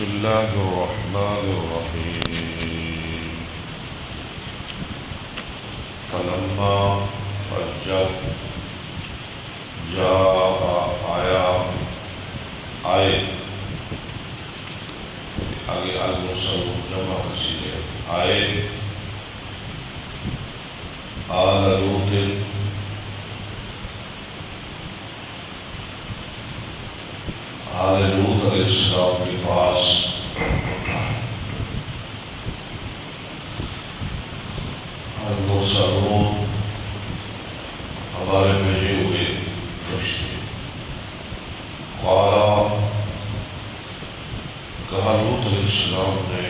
بسم الله الرحمن الرحيم فلما جب جاء آئے آگے المرسلون جمع کسی ہے آئے آل لوط علیہ السلام کے پاس المرسلون ہمارے بھیجے ہوئے فرشتے قال کہا لوط علیہ السلام نے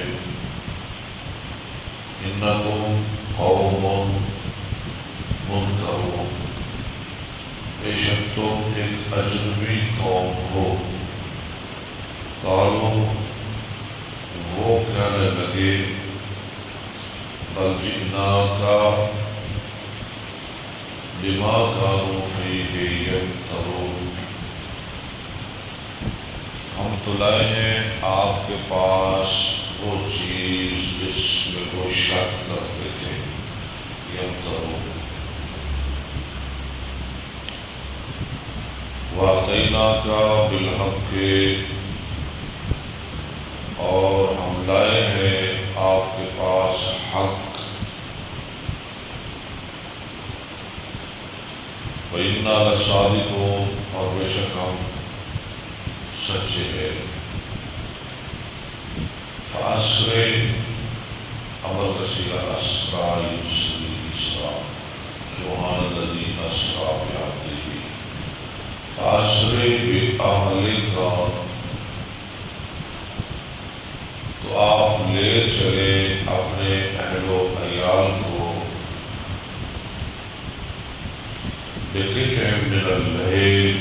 انکم قوم منکرون بے شک تم ایک اجنبی قوم ہو قالوا وہ کہنے لگے بل جئناک بما كانوا فیہ یمترون ہم تو لائے ہیں آپ کے پاس وہ چیز جس میں وہ شک کرتے تھے یمترون وَأَتَيْنَاكَ بِالْحَقِّ اور ہم لائے ہیں آپ کے پاس حق وَإِنَّا لَصَادِقُونَ اور بے شک ہم سچے ہیں فَأَسْرِ عمل کا صیغہ أَسْرَى يُسْرِي إِسْرَا سبحان الذي أسرى بعبده فَأَسْرِ بِأَهْلِكَ تو آپ لے چلے اپنے اہل و عیال کو بقطع من اللیل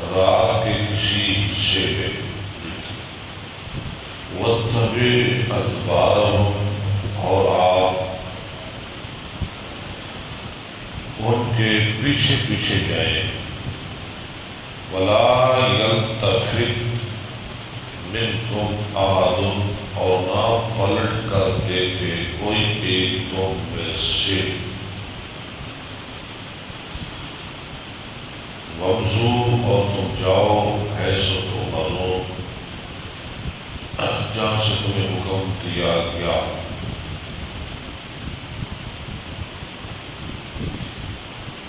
رات کے کسی حصے میں واتبع ادبارہم اور آپ ان کے پیچھے پیچھے جائیں ولا یلتفت منکم احد اور نہ پلٹ کر دیکھے کوئی ایک تم میں سے وامضوا اور تم جاؤ حیث تؤمرون جہاں سے تمہیں حکم دیا گیا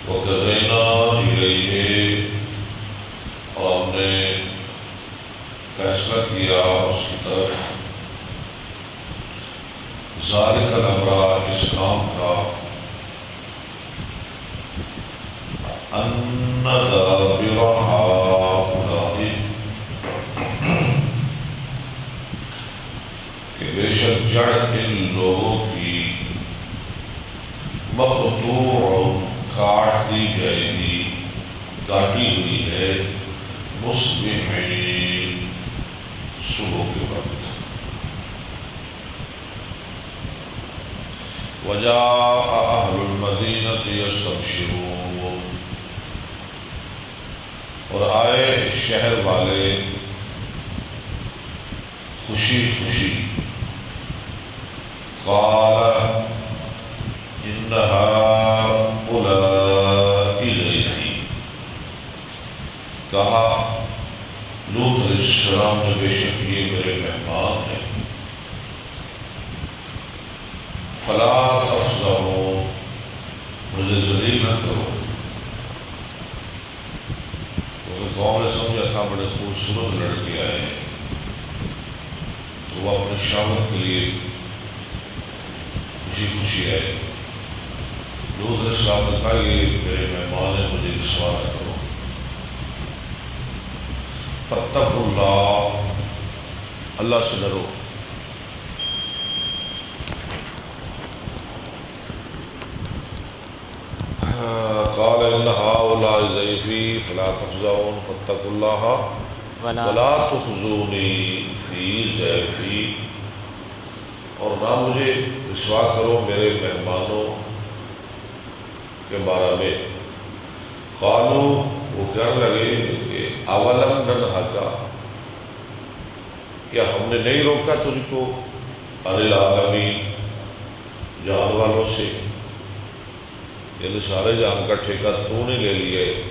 وقضینا الیہ اور ہم نے فیصلہ کیا اس کی طرف ذالک الامر اس کام کا ان دابر ہؤلاء کہ بے شک جڑ ان لوگوں کی مقطوع کاٹ دی جائے گی کاٹی ہوئی ہے مصبحین صبح کے وقت وجاء اہل المدینۃ یستبشرون اور آئے شہر والے خوشی خوشی قال ان هؤلاء ضیفی کہا لوط علیہ السلام نے بے شک یہ میرے مہمان ہیں فلا تفضحوا مجھے ذلیل نہ کرو کیونکہ قوم نے سمجھا تھا بڑے خوبصورت لڑکے آئے ہیں تو وہ اپنے شامت کے لیے خوشی خوشی آئے لوط علیہ السلام نے کہا یہ میرے مہمان ہیں مجھے رسوا نہ کرو فاتقوا اللہ اللہ سے ڈرو قال ان هؤلاء ضیفی فلا تفضحون فاتقوا اللہ ولا تخزونی فی ضیفی اور نہ مجھے رسوا کرو میرے مہمانوں کے بارے میں قالوا وہ کہنے لگے کہ اولم ننہک کیا ہم نے نہیں روکا تجھ کو عن العالمین جان والوں سے؟ یعنی سارے جان کا ٹھیکہ تو نے لے لیا ہے۔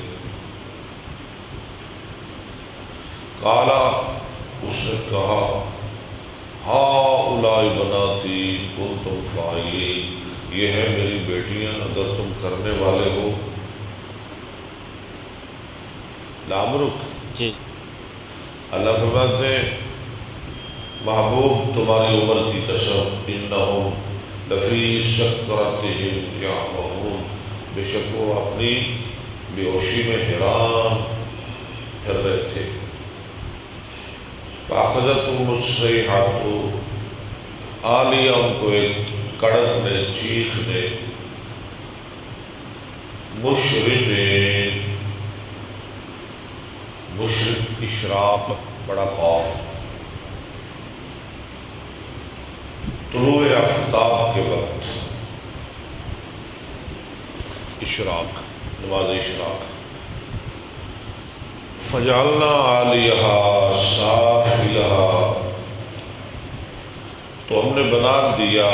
کالا اس نے کہا ہؤلاء بناتی کنتم فاعلین، یہ ہے میری بیٹیاں اگر تم کرنے والے ہو۔ لامرک جی اللہ فرماتے ہیں محبوب تمہاری عمر کی قسم انہم لفی سکرتہم یعمہون، بے شک وہ اپنی بے ہوشی میں حیران پھر رہے تھے۔ فاخذتہم الصیحۃ، آ لیا ان کو ایک کڑک نے، چیخ نے، مشرقین، مشرق اشراق بڑا خوف، طلوع آفتاب کے وقت، اشراق، نماز اشراق۔ فجعلنا عالیہا سافلہا، تو ہم نے بنا دیا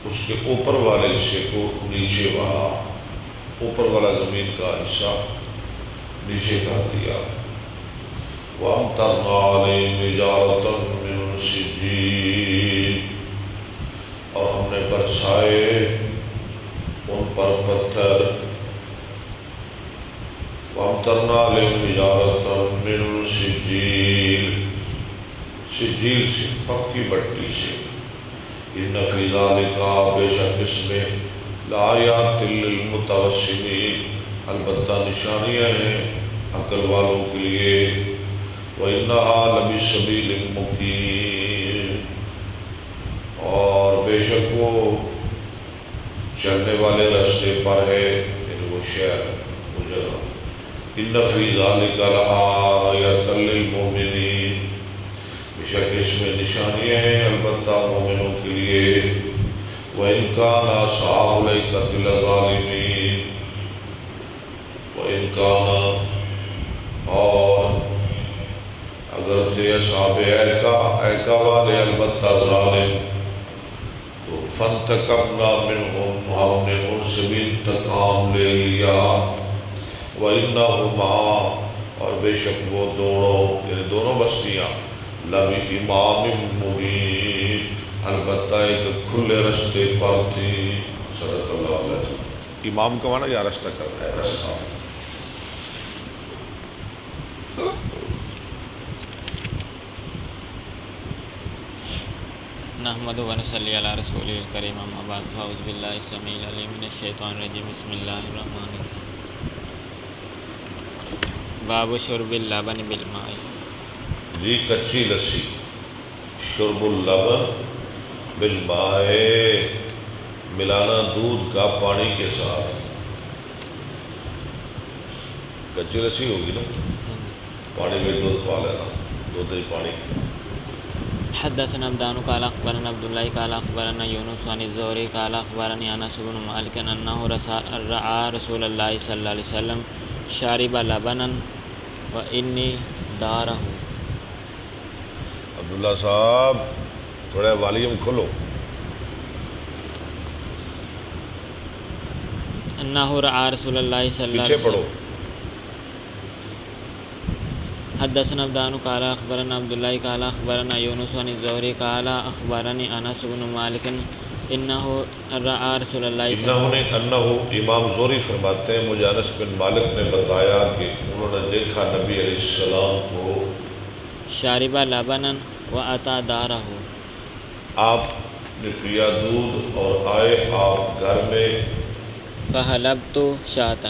اس کے اوپر والے حصے کو نیچے والا، اوپر والا زمین کا حصہ نیچے کر دیا۔ وَأَمْطَرْنَا عَلَيْهِمْ حِجَارَةً مِّن سِجِّيلٍ، اور ہم نے برسائے ان پر پتھر۔ وَأَمْطَرْنَا عَلَيْهِمْ حِجَارَةً مِّن سِجِّيلٍ، سجیل سے، پکی مٹی سے۔ ان فی ذالک، بے شک اس میں، لآیات للمتوسمین، البتہ نشانیاں ہیں عقل والوں کے لیے۔ وَإِنَّهَا لَبِسَبِیلٍ مُقِیمٍ، اور بے شک وہ چلنے والے راستے پر ہے، یعنی وہ شہر، وہ جگہ۔ ان فی ذالک لآیات للمؤمنین، بے شک اس میں نشانیاں ہیں البتہ مومنوں کے لیے۔ وَإِنْ كَانَ أَصْحَابُ الْأَيْكَةِ لَظَالِمِينَ، وَإِنْ كَانَ، اور اگر تھے اصحاب ایکا والے البتہ ظالم، تو فَانْتَقَمْنَا مِنْهُمْ، ہم نے ان سے بھی انتقام لے لیا۔ وَإِنَّهُمَا، اور بے شک وہ دونوں، یعنی دونوں بستیاں، لَبِ إِمَامٍ مُبِینٍ، البتہ ایک کھلے رستے پر تھی۔ صدق اللہ علیہ وسلم۔ امام کا معنی یا رستہ کرنا ہے، رستہ۔ نحمد و نصلی علی رسول الکریم، اما بعد، فاعوذ باللہ السمیع العلیم من الشیطان الرجیم، بسم اللہ الرحمن الرحیم۔ باب شرب اللبن بالماء، جی کچی لسی، شرب اللبن بالماء، ملانا دودھ کا پانی کے ساتھ۔ کچی لسی ہوگی نا، پانی میں دودھ پا لینا، دودھ ہی پانی۔ حدثنا عبدان قال اخبرنا عبد الله قال اخبرنا يونس عن الزهري قال اخبرني انس بن مالك انه راى رسول الله صلى الله عليه وسلم شارب لبنا واني داره۔ عبداللہ صاحب تھوڑا والیوم کھولو۔ انه راى رسول الله صلى الله عليه پیچھے پڑھو۔ وسلم حدثنا عبدان قال اخبرنا عبد الله قال اخبرنا يونس عن الزهري قال اخبرني انس بن مالك انه راى رسول الله صلى الله عليه وسلم، انہو امام زہری فرماتے ہیں مجھے انس بن مالک نے بتایا کہ انہوں نے دیکھا نبی علیہ السلام کو شارب لبنا واتى داره، آپ نے پیا دودھ اور آئے آپ گھر میں، فحلبت شاة،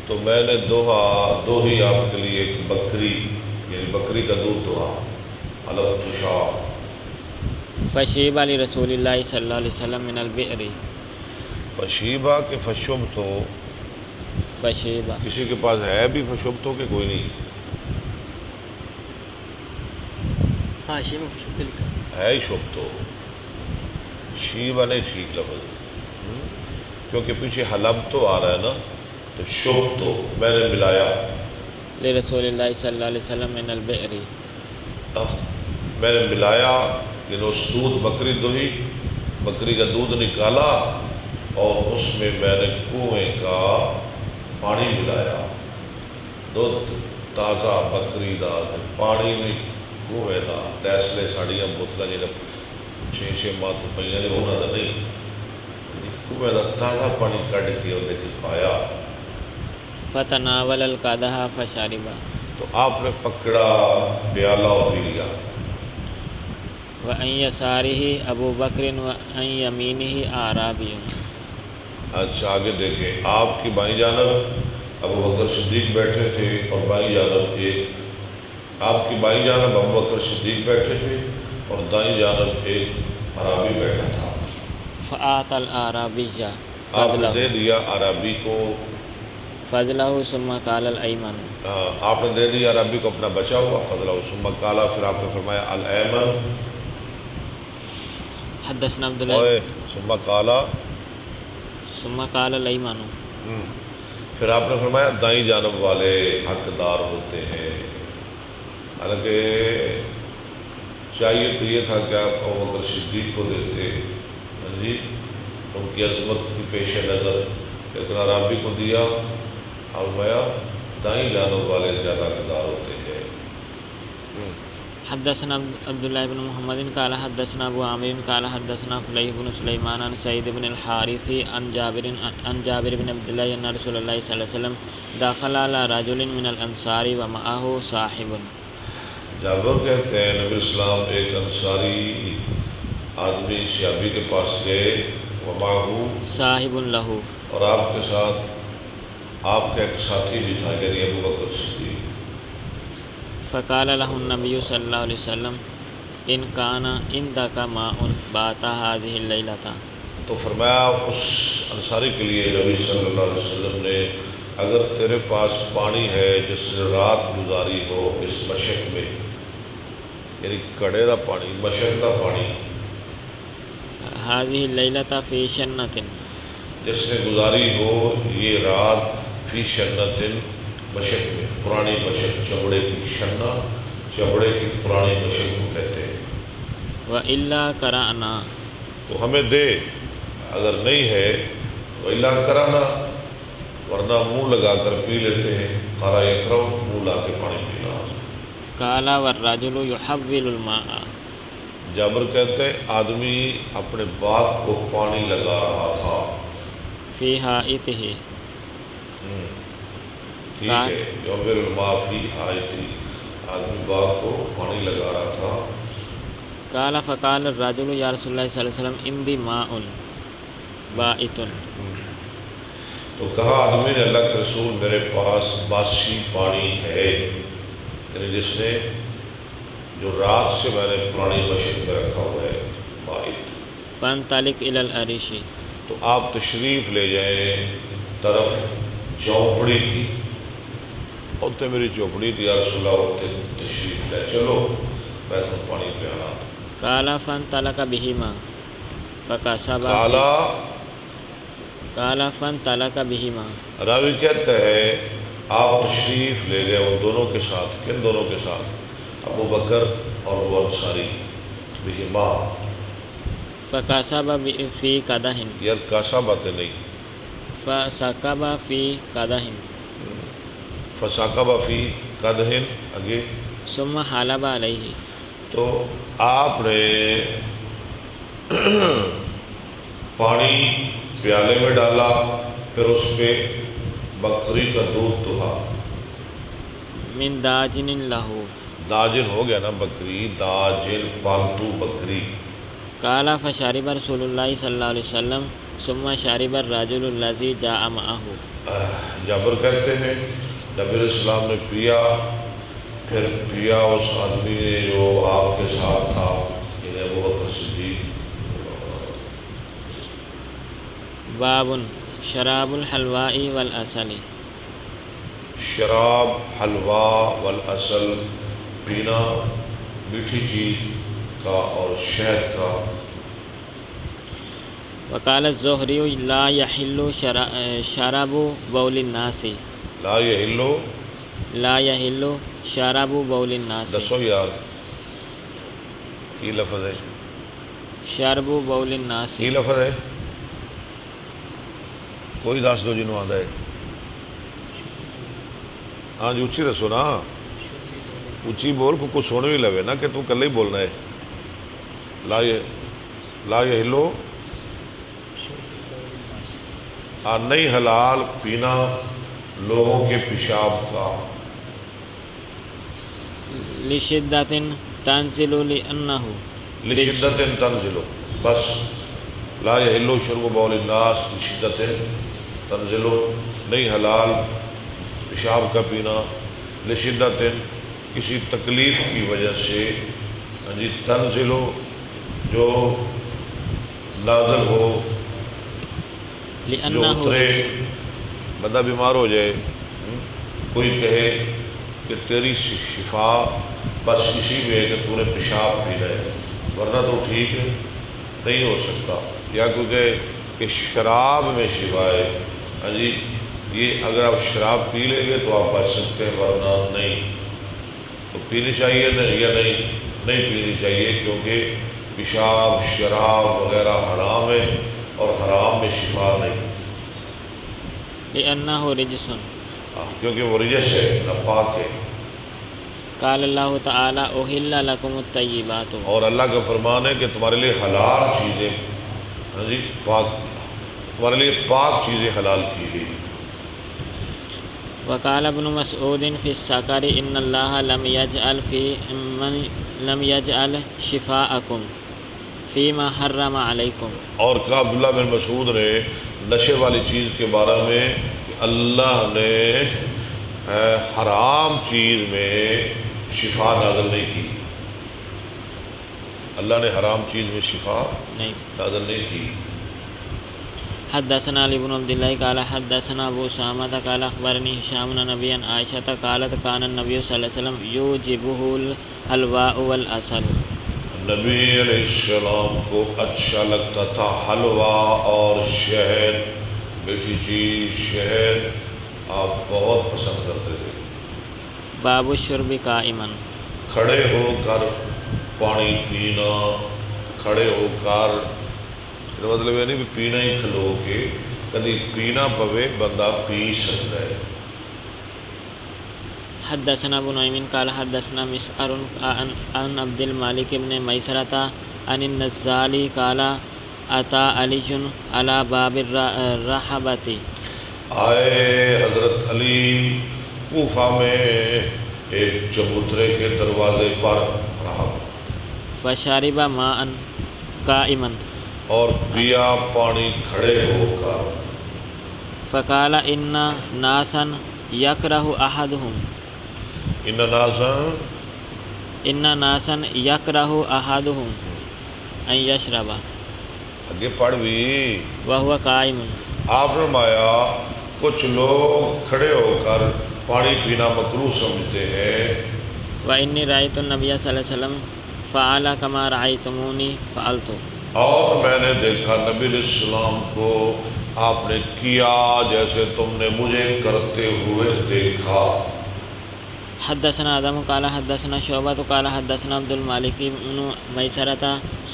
تو میں نے دوہی آپ کے لیے ایک بکری، یعنی بکری کا دودھ دوہا، حلبت شاة۔ فشیب لرسول اللہ صلی اللہ علیہ وسلم من البئر، فشیبہ کے فشبت ہو، فشیبہ کسی کے پاس ہے بھی فشبت ہو کہ کوئی نہیں؟ ہاں شیبہ فشبت لکھا ہے ہی شبت ہو، شیبہ نہیں ٹھیک لفظ، کیونکہ پیچھے حلب تو آ رہا ہے نا، تو شبت ہو میں نے ملایا۔ لرسول اللہ صلی اللہ علیہ وسلم من البئر، میں نے ملایا یعنی اس دودھ بکری دہی بکری کا دودھ نکالا اور اس میں نے کنویں کا پانی ملایا دودھ تازہ بکری دا پانی میں کنویں دا ٹیسلے ساڑیاں بوتل جی 6 ماہ تو پہ انہوں کا نہیں کنویں دا تازہ پانی کھ کے وہ پایا فتناول القدح فشربا تو آپ نے پکڑا پیالہ اور پی لیا وعن یسارہ ابو بکر وعن یمینہ اعرابی اچھا آگے دیکھیں آپ کی بائیں جانب ابو بکر صدیق بیٹھے تھے اور بائیں جانب ایک آپ کی بائیں جانب ابو بکر صدیق بیٹھے تھے اور دائیں جانب ایک عرابی بیٹھا تھا فآت الاعرابی آپ نے دے دیا عرابی کو فضلہ ثم قال الایمن آپ نے دے دیا عربی کو اپنا بچا ہوا فضلہ ثم قال پھر آپ نے فرمایا الایمن حدثنا عبداللہ ثم قال الایمن پھر آپ نے فرمایا دائیں جانب والے حقدار ہوتے ہیں حالانکہ چاہیے تو یہ تھا کہ آپ ابو بکر صدیق کو دیتے جی ان کی عظمت کی پیش نظر لیکن عربی کو دیا فرمایا دائیں جانب والے زیادہ حقدار ہوتے ہیں حدثنا عبداللہ بن محمد قال حدثنا ابو عامر قال حدثنا فلیح بن سلیمان عن سعید بن الحارث عن جابر بن عبداللہ ان رسول اللہ صلی اللہ علیہ وسلم دخل على رجل من الانصار ومعه صاحب جابر کہتے ہیں نبی اسلام ایک انصاری آدمی صحابی کے پاس گئے ومعه صاحب له اور آپ کے ساتھ آپ کا ایک ساتھی بھی تھا یعنی ابو بکر صدیق فقال له النبی صلی اللہ علیہ وسلم ان کان عندک ماء بات هذه الليلة تو فرمایا اس انصاری کے لیے نبی صلی اللہ علیہ وسلم نے اگر تیرے پاس پانی ہے جس نے رات گزاری ہو اس مشق میں یعنی کڑے دا پانی مشق دا پانی هذه الليلة في شنة جس نے گزاری ہو یہ رات فی شنت مشق میں پرانی مشق چمڑے کی شنہ چمڑے کی پرانی مشق کو کہتے ہیں وَإِلَّا قَرَأْنَا تو ہمیں دے اگر نہیں ہے وَإِلَّا قَرَأْنَا ورنہ منہ لگا کر پی لیتے ہیں قَرَأَ يَقْرَأُ منہ لا کے پانی پینا قَالَ وَالرَّجُلُ يُحَوِّلُ الْمَاءَ جابر کہتے ہیں آدمی اپنے باغ کو پانی لگا رہا تھا فی حائطہ ٹھیک ہے یوبر الماء فی حائطہ آدمی باغ کو پانی لگا رہا تھا قال فقال الرجل یا رسول اللہ صلی اللہ علیہ وسلم عندی ماء بائت تو کہا آدمی نے اللہ کے رسول میرے پاس باسی پانی ہے یعنی جس نے جو رات سے میں نے پرانی مشق میں رکھا ہوا ہے بائت فانطلق الی العریش تو آپ تشریف لے جائیں طرف چوپڑی کی اتنے میری چوپڑی تھی یا رسول اللہ اتنے تشریف لے چلو میں تو پانی پیانا قال فانطلق بهما فكسب قال فانطلق بهما راوی کہتا ہے آپ تشریف لے گئے ان دونوں کے ساتھ کن دونوں کے ساتھ ابو بکر اور وہ انصاری بہما فكسب في قدح یار کاسا باتیں نہیں فسكب في قدح فساکب فی قدح آگے ثم حلب علیہ تو آپ نے پانی پیالے میں ڈالا پھر اس پہ بکری کا دودھ دہا من داجن لہو داجن ہو گیا نا بکری داجن پالتو بکری قال فشرب رسول اللہ صلی اللہ علیہ وسلم ثم شرب الرجل الذي جاء معه جابر کہتے ہیں نبی اسلام نے پیا پھر پیا اس آدمی نے جو آپ کے ساتھ تھا انہیں ابو بکر صدیق باب شراب الحلواء والعسل شراب حلوہ والعسل پینا میٹھی چیز کا اور شہد کا وقال الزہری لا یحل شراب بول الناس لا یحل شراب بول الناس دسو یار کی لفظ ہے؟ شرب بول الناس کی لفظ ہے؟ کوئی دس دو جنوں آتا ہے؟ ہاں جی اچھی دسو نا، اچھی بول کو کچھ سن بھی لوے نا کہ تو کلے ہی بولنا ہے. لا یحلو نہیں حلال پینا لوگوں کے پیشاب کا. لشدت تنزل لأنه لشدت تنزل، بس لا یحل شرب بول الناس لشدت تنزل، نہیں حلال پیشاب کا پینا لشدت کسی تکلیف کی وجہ سے، جی تنزل جو نازل ہو، جو لأنه اترے. بندہ بیمار ہو جائے، کوئی کہے کہ تیری شفا بس اسی میں کہ تو نے پیشاب پی لے، ورنہ تو ٹھیک نہیں ہو سکتا. یا کیونکہ کہ شراب میں شفا ہے. ہاں جی یہ اگر آپ شراب پی لیں گے تو آپ بچ سکتے ہیں، ورنہ نہیں. تو پینی چاہیے یا نہیں پینی چاہیے، کیونکہ پیشاب شراب وغیرہ حرام ہے اور حرام میں شفا نہیں. لأنه رجس. کیونکہ وہ رجس ہے، ناپاک ہے. قال اللہ تعالی احل لکم الطیبات. اور اللہ کا فرمان ہے کہ تمہارے لیے حلال چیزیں، ہاں جی پاک، تمہارے لیے پاک چیزیں حلال کی گئی. وقال ابن مسعود فی السکر ان اللہ لم یجعل شفاءکم فیما حرم علیکم. اور کہا عبداللہ بن مسعود نے نشے والی چیز کے بارے میں کہ اللہ نے حرام چیز میں شفا نازل نہیں کی. اللہ نے حرام چیز میں شفا نازل نہیں کی. حدثنا علی بن عبد اللہ قال حدثنا ابو اسامہ قال اخبرنی ہشام بن نبی عائشہ قالت کان النبی صلی اللہ علیہ وسلم یعجبہ الحلواء والعسل. نبی علیہ السلام کو اچھا لگتا تھا حلوہ اور شہد، میٹھی چیز شہد آپ بہت پسند کرتے تھے. باب الشرب قائما. کھڑے ہو کر پانی پینا، کھڑے ہو کر مطلب یہ نہیں بھی پینا ہی کھلو کے، کدی پینا پوے بندہ پی سکتا ہے. حدثنا ابو نعیم قال حدثنا مسعر عن عبد المالک بن میسرۃ عن النزالی قال اتی علی علی باب الرحبۃ. آئے حضرت علی کوفہ میں ایک چبوترے کے دروازے پر رہا، فشرب ماء قائما، اور پیا پانی کھڑے ہو کر. فقال ان ناسا یکرہ احدہم، ان ناسا یکرہ احدہم ان یشرب. آگے پڑھ بھی. وہو قائم. آپ نے فرمایا کچھ لوگ کھڑے ہو کر پانی پینا مکروہ سمجھتے ہیں. وانی رأیت النبی صلی اللہ علیہ وسلم فعل کما رأیتمونی فعلت. اور میں نے دیکھا نبی علیہ السلام کو آپ نے کیا جیسے تم نے مجھے کرتے ہوئے دیکھا. حدثنا آدم قال حدثنا شعبۃ قال حدثنا عبد المالک بن میسرۃ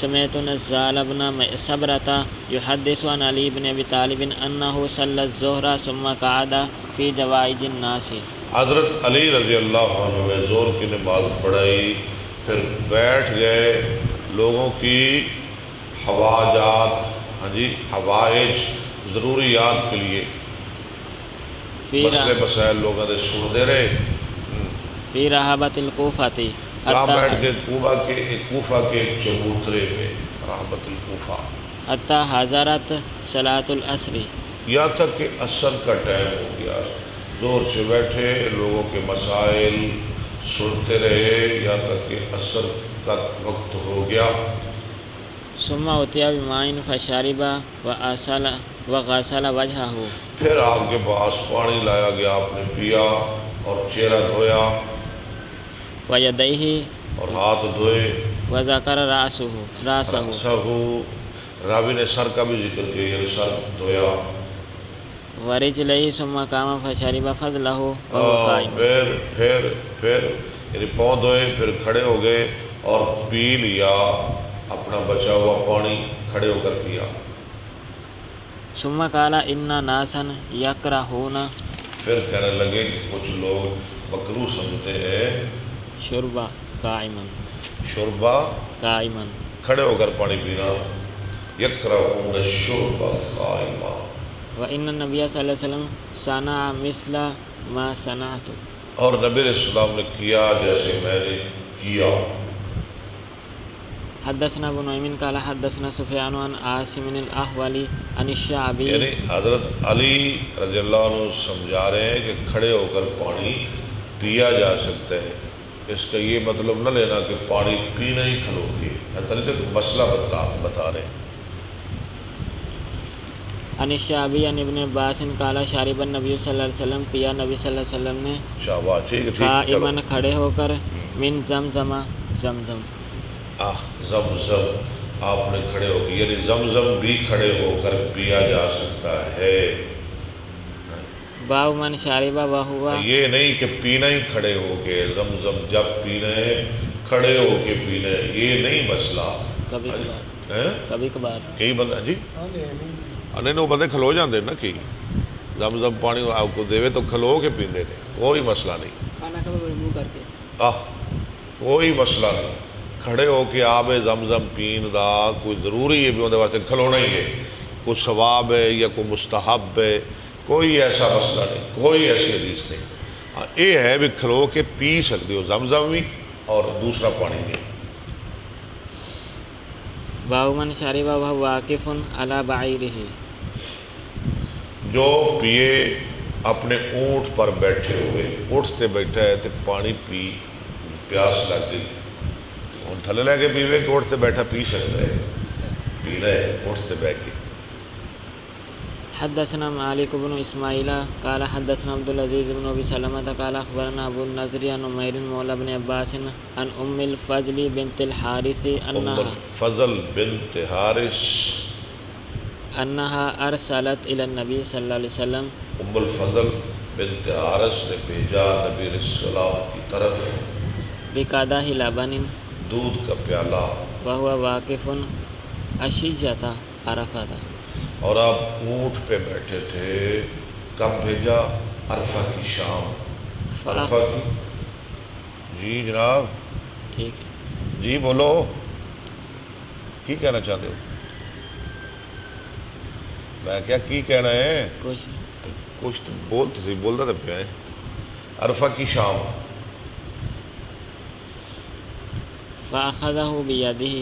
سمعت نزال بن صبرۃ يحدث عن علی بن ابی طالب انه صلى الظہر ثم قعد في جوائز الناس. حضرت علی رضی اللہ عنہ نے ظہر کی نماز پڑھائی، پھر بیٹھ گئے لوگوں کی حواجات، ہاں جی حوائج ضروریات کے لیے، مسئلے مسائل لوگوں نے سنتے رہے. فی رحبۃ الکوفہ، کہاں بیٹھ کے؟ کوفہ کے ایک چبوترے میں، رحبۃ الکوفہ. حتی حضرت صلاۃ العصر، یہاں تک کہ عصر کا ٹائم ہو گیا. زور سے بیٹھے لوگوں کے مسائل سنتے رہے یہاں تک کہ عصر کا وقت ہو گیا. ثم اتي بماء فشرب وغسل وجهه. پھر آپ کے پاس پانی لایا گیا، آپ نے پیا اور چہرہ دھویا، ويديه، اور ہاتھ دھوئے، وذكر رأسه. راوی نے سر کا بھی ذکر کیا، یعنی سر دھویا. ورجليه ثم قام فشرب فضله وهو قائم. پھر یعنی پاؤں دھوئے، پھر کھڑے ہو گئے اور پی لیا اپنا بچا ہوا پانی، کھڑے ہو کر پیا۔ ثم قال ان ناسا یکرہون پھر کہنے لگے کہ کچھ لوگ مکروہ سمجھتے ہیں شربا قائما شربا قائما کھڑے ہو کر پانی پینا، یکرہون الشرب قائما، وان النبی صلی اللہ علیہ وسلم صنع مثل ما صنعت۔ اور نبی علیہ السلام نے کیا جیسے میں نے کیا۔ حدثنا ابو نعیم قال حدثنا سفیان عن عاصم الاحول عن الشعبی، یعنی حضرت علی رضی اللہ عنہ سمجھا رہے ہیں کہ کھڑے ہو کر پانی پیا جا سکتا ہے، اس کا یہ مطلب نہ لینا کہ پانی پینا ہی کھلو گے، حضرت مسئلہ بتا رہے ہیں۔ عن الشعبی عن ابن عباس قال شارب النبی صلی اللہ علیہ وسلم، پیا نبی صلی اللہ علیہ وسلم نے شاباش، ٹھیک ہے قائما کھڑے ہو کر، من زمزم زمزم، زمزم آپ نے کھڑے ہو کے، یعنی زمزم بھی کھڑے ہو کر پیا جا سکتا ہے۔ باب من شارب وہو، یہ نہیں کہ پینا ہی کھڑے ہو کے، زمزم جب پینا ہے کھڑے ہو کے پینا ہے، یہ نہیں مسئلہ۔ کبھی کبھار، کبھی کبھار کئی بندہ جی نہیں وہ بندے کھلو جاندے نا، کہ زمزم پانی آپ کو دے تو کھلو کے پیندے نے، کوئی مسئلہ نہیں، کھانا کھا منہ کر کے، کوئی مسئلہ نہیں۔ کھڑے ہو کے آب زمزم پین دا کوئی ضروری ہے بھی اندر واسطے کھلونا ہی ہے، کوئی ثواب ہے یا کوئی مستحب ہے، کوئی ایسا مسئلہ نہیں، کوئی ایسی حدیث نہیں۔ یہ ہے بھی کھلو کے پی سکتے ہو زمزم بھی اور دوسرا پانی بھی۔ باب من شارب وہو واقف علی بعیرہ، جو پیے اپنے اونٹ پر بیٹھے ہوئے، اونٹ سے بیٹھا ہے تو پانی پیاس لگ گئی، ہوں تھلے لے کے پیوے کہ اونٹ سے بیٹھا پی سکتا ہے، پی رہے اونٹ سے بیٹھ کے۔ حدثنا مالک بن اسماعیل قال حدثنا عبد العزیز بن ابی سلمۃ قال اخبرنا ابو النضر عن عمیر مولى بن عباس عن ام الفضل بنت الحارث ام الفضل بنت حارث انها ارسلت الى النبي صلی اللہ علیہ وسلم، ام الفضل بنت حارث نے بھیجا نبی علیہ السلام کی طرف بقدح لبن دودھ کا پیالہ، وهو واقف اشیۃ عرفہ، اور آپ اونٹ پہ بیٹھے تھے۔ کب بھیجا؟ عرفہ کی شام، عرفہ کی۔ جی جناب، ٹھیک ہے، جی بولو، کی کہنا چاہتے ہو؟ میں کیا کی کہنا ہے؟ کچھ تو بولتے تھے، بولتا تھا پہ عرفہ کی شام۔ فاخذہ بیدہ،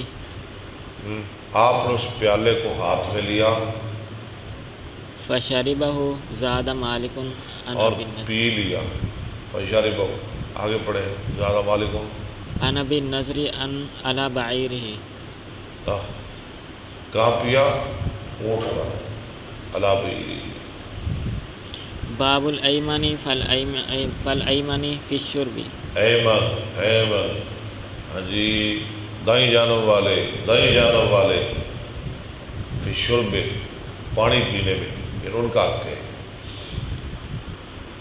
آپ نے اس پیالے کو ہاتھ میں لیا فشربہ، زاد مالک عن اور ابی النضر، پی لیا۔ فشربہ، آگے پڑھے، زیادہ مالکم، عن ابی النضر علی بعیرہ، کہاں پیا؟ اونٹ پر، علی بعیرہ۔ باب الایمن فالایمن فی الشرب، ایمن، ہاں جی، دائیں جانب والے فی الشرب، پانی پینے میں، یہ ان کا حق ہے۔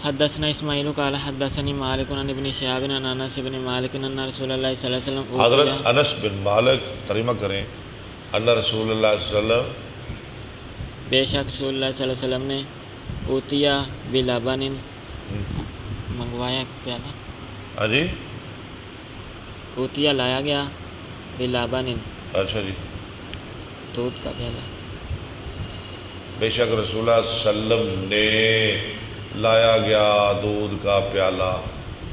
حدثنا اسماعیل قال حدثني مالک عن ابن شهاب عن انس بن مالک ان رسول اللہ صلی اللہ علیہ وسلم، حضرت انس بن مالک ترجمہ کریں، ان رسول اللہ صلی اللہ علیہ وسلم، بے شک رسول اللہ صلی اللہ علیہ وسلم نے، اوتیا بلبن، منگوایا ایک پیالہ، ہاں جی، اوتیا لایا گیا، بلبن، اچھا جی، دودھ کا پیالہ، بے شک رسول اللہ صلی اللہ علیہ وسلم نے لایا گیا دودھ کا پیالہ۔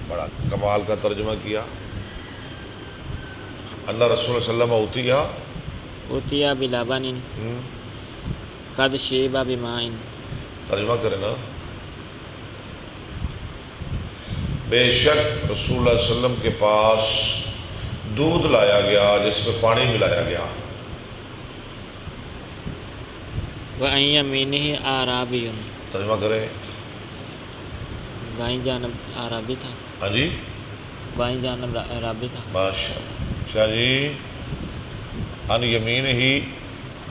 بڑا کمال کا ترجمہ کیا۔ اللہ رسول صلی اللہ علیہ وسلم اوتیا بلبن قد شیب بماء، ترجمہ کرے نا، بے شک رسول اللہ صلی اللہ علیہ وسلم کے پاس دودھ لایا گیا جس میں پانی ملایا گیا۔ وعن یمینہ اعرابی، ترجمہ کریں، بائیں جانب اعرابی تھا، ہاں جی، بائیں جانب اعرابی تھا، ماشاء اللہ، اچھا جی، ان یمین ہی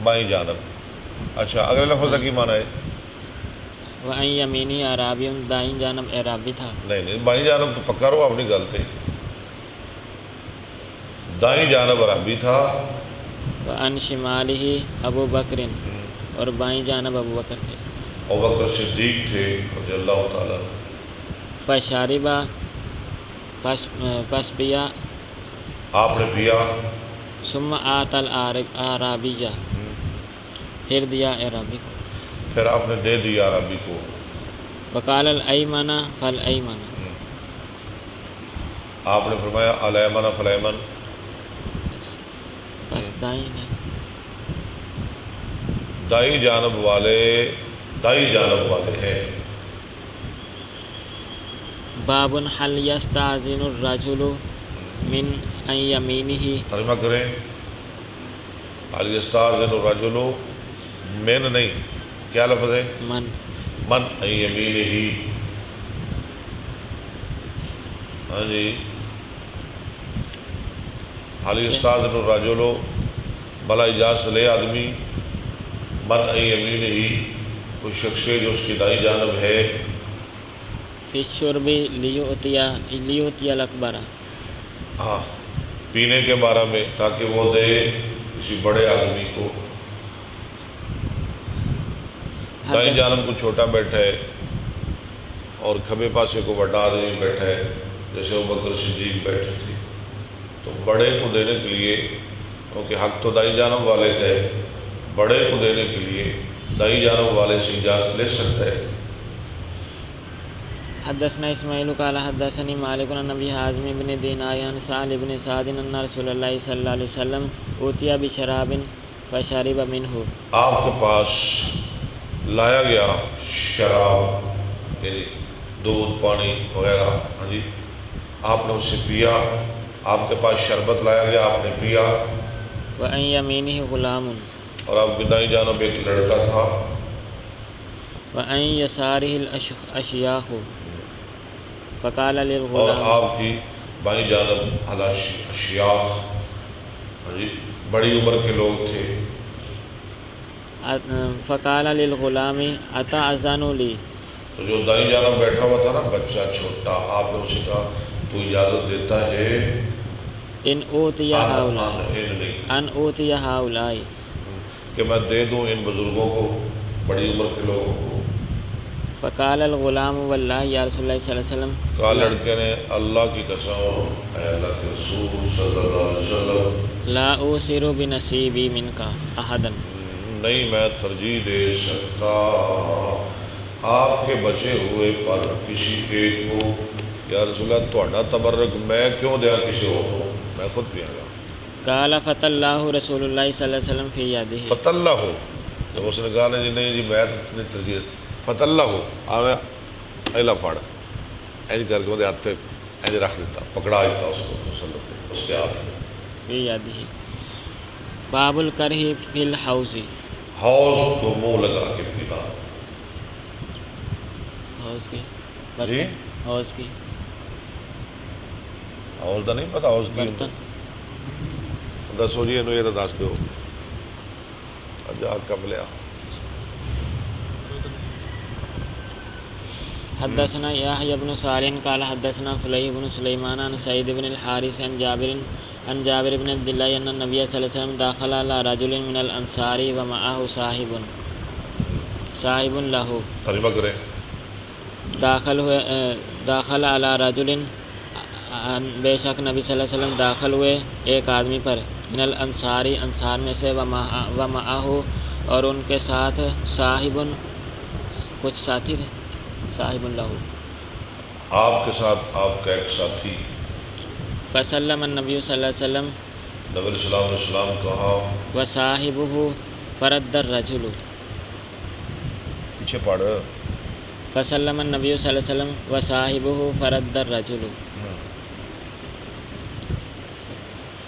بائیں جانب، اچھا اگلے لفظ کی معنی ہے؟ وعن یمینہ اعرابی، دائیں جانب اعرابی تھا، نہیں بائیں جانب تو پکا رہو، اپنی غلط ہے، دائیں جانب عربی تھا، وعن شمالہ ابو بکر، اور بائیں جانب ابو بکر تھے، ابوبکر صدیق تھے رضی اللہ تعالیٰ عنہ۔ فشاربا، پس پیا، آپ نے پیا، ثم آت العرابیہ، پھر دیا عربی کو، پھر آپ نے دے دیا عربی کو۔ وقال الایمن فالایمن، آپ نے فرمایا الیمن فلیمن، بس دائیں ہے۔ دائیں جانب والے ہیں۔ باب حل یستأذن الرجل من عن یمینہ، ترجمہ کریں، حل یستأذن الرجل من نہیں، کیا لفظ ہے؟ من، من عن یمینہ، ہاں جی، حل یستأذن الرجل بلا اجازت لے آدمی، من عن یمینہ، کوئی شخص ہے جو اس کی دائیں جانب ہے، فی الشرب لیؤتی الاکبر، ہاں پینے کے بارے میں، تاکہ وہ دے کسی بڑے آدمی کو۔ دائیں جانب کو چھوٹا بیٹھا ہے اور کھبے پاسے کو بڑا آدمی بیٹھا ہے، جیسے ابوبکر صدیق بیٹھے تھے، تو بڑے کو دینے کے لیے، کیونکہ حق تو دائیں جانب والے کا ہے، بڑے کو دینے کے لیے دائیں جانب والے سے اجازت لے سکتا ہے۔ حدثنا اسماعیل قال حدثني مالک عن ابی حازم بن دینار عن سہل بن سعد ان رسول اللہ صلی اللہ علیہ وسلم اوتی بشراب فشرب منہ، آپ کے پاس لایا گیا شراب، یعنی دودھ پانی وغیرہ، ہاں جی، آپ نے اسے پیا، آپ کے پاس شربت لایا گیا، آپ نے پیا، وعن یمینہ غلام، اور آپ کی دائیں جانب ایک لڑکا تھا، وعن یسارہ الاشیاخ، فقال اور للغلام، آپ کی بائیں جانب اشیاخ، ہاں جی، بڑی عمر کے لوگ تھے، فقال للغلام اتأذن لی، تو جو دائیں جانب بیٹھا ہوا تھا نا بچہ چھوٹا، آپ نے اسے کہا تو اجازت دیتا ہے ان اوتی ہؤلاء، نہیں ان اوتی ہؤلاء، کہ میں دے دوں ان بزرگوں کو، بڑی عمر کے لوگوں کو۔ فقال الغلام واللہ یا رسول اللہ صلی اللہ علیہ وسلم، کہا لڑکے نے اللہ کی قسم اے اللہ کے رسول صلی اللہ علیہ وسلم، لا اوصر بنصیبی منک احدا، نہیں میں ترجیح دے سکتا آپ کے بچے ہوئے پر کسی ایک کو، یا رسول اللہ تہاڈا تبرک میں کیوں دیا کسی اور کو، میں خود پیاں گا۔ قال فت اللہ رسول اللہ صلی اللہ علیہ وسلم فی یدہ، فت اللہ ہو، جب اس نے کہا نا جی نہیں جی میں نے ترجیح، فت اللہ ہو، آویں ایلا پڑ، اینج کر کے وہ ہاتھ اینج رکھ دیتا، پکڑا دیتا اس کو مسلط پہ، اس کے ہاتھ میں، فی یدہ۔ باب الکرہ فی الحوض، حوض کو منہ لگا کے پینا، حوض کی جی حوض کی حوض کا نہیں پتا، حوض کی برتن، دسو جی یہ تو دس دو، جا کم لیا۔ حدثنا یحیی بن صالح قال حدثنا فلیح بن سلیمان عن سعید بن الحارث عن جابر بن عبد الله ان النبي صلی اللہ علیہ وسلم دخل على رجل من الانصار ومعه صاحب له، ترجمہ کریں، داخل علی رجل، بے شک نبی صلی اللہ علیہ وسلم داخل ہوئے ایک آدمی پر، من الانصاری، انصار میں سے، ومعه، اور ان کے ساتھ، صاحب، کچھ ساتھی تھے، صاحب له، آپ کے ساتھ آپ کا ایک ساتھی، فسلم النبی صلی اللہ علیہ وسلم، نبی علیہ السلام کہا، وصاحبہ فرد الرجل، پیچھے پڑھ، فسلم النبی صلی اللہ علیہ وسلم وصاحبہ فرد الرجل،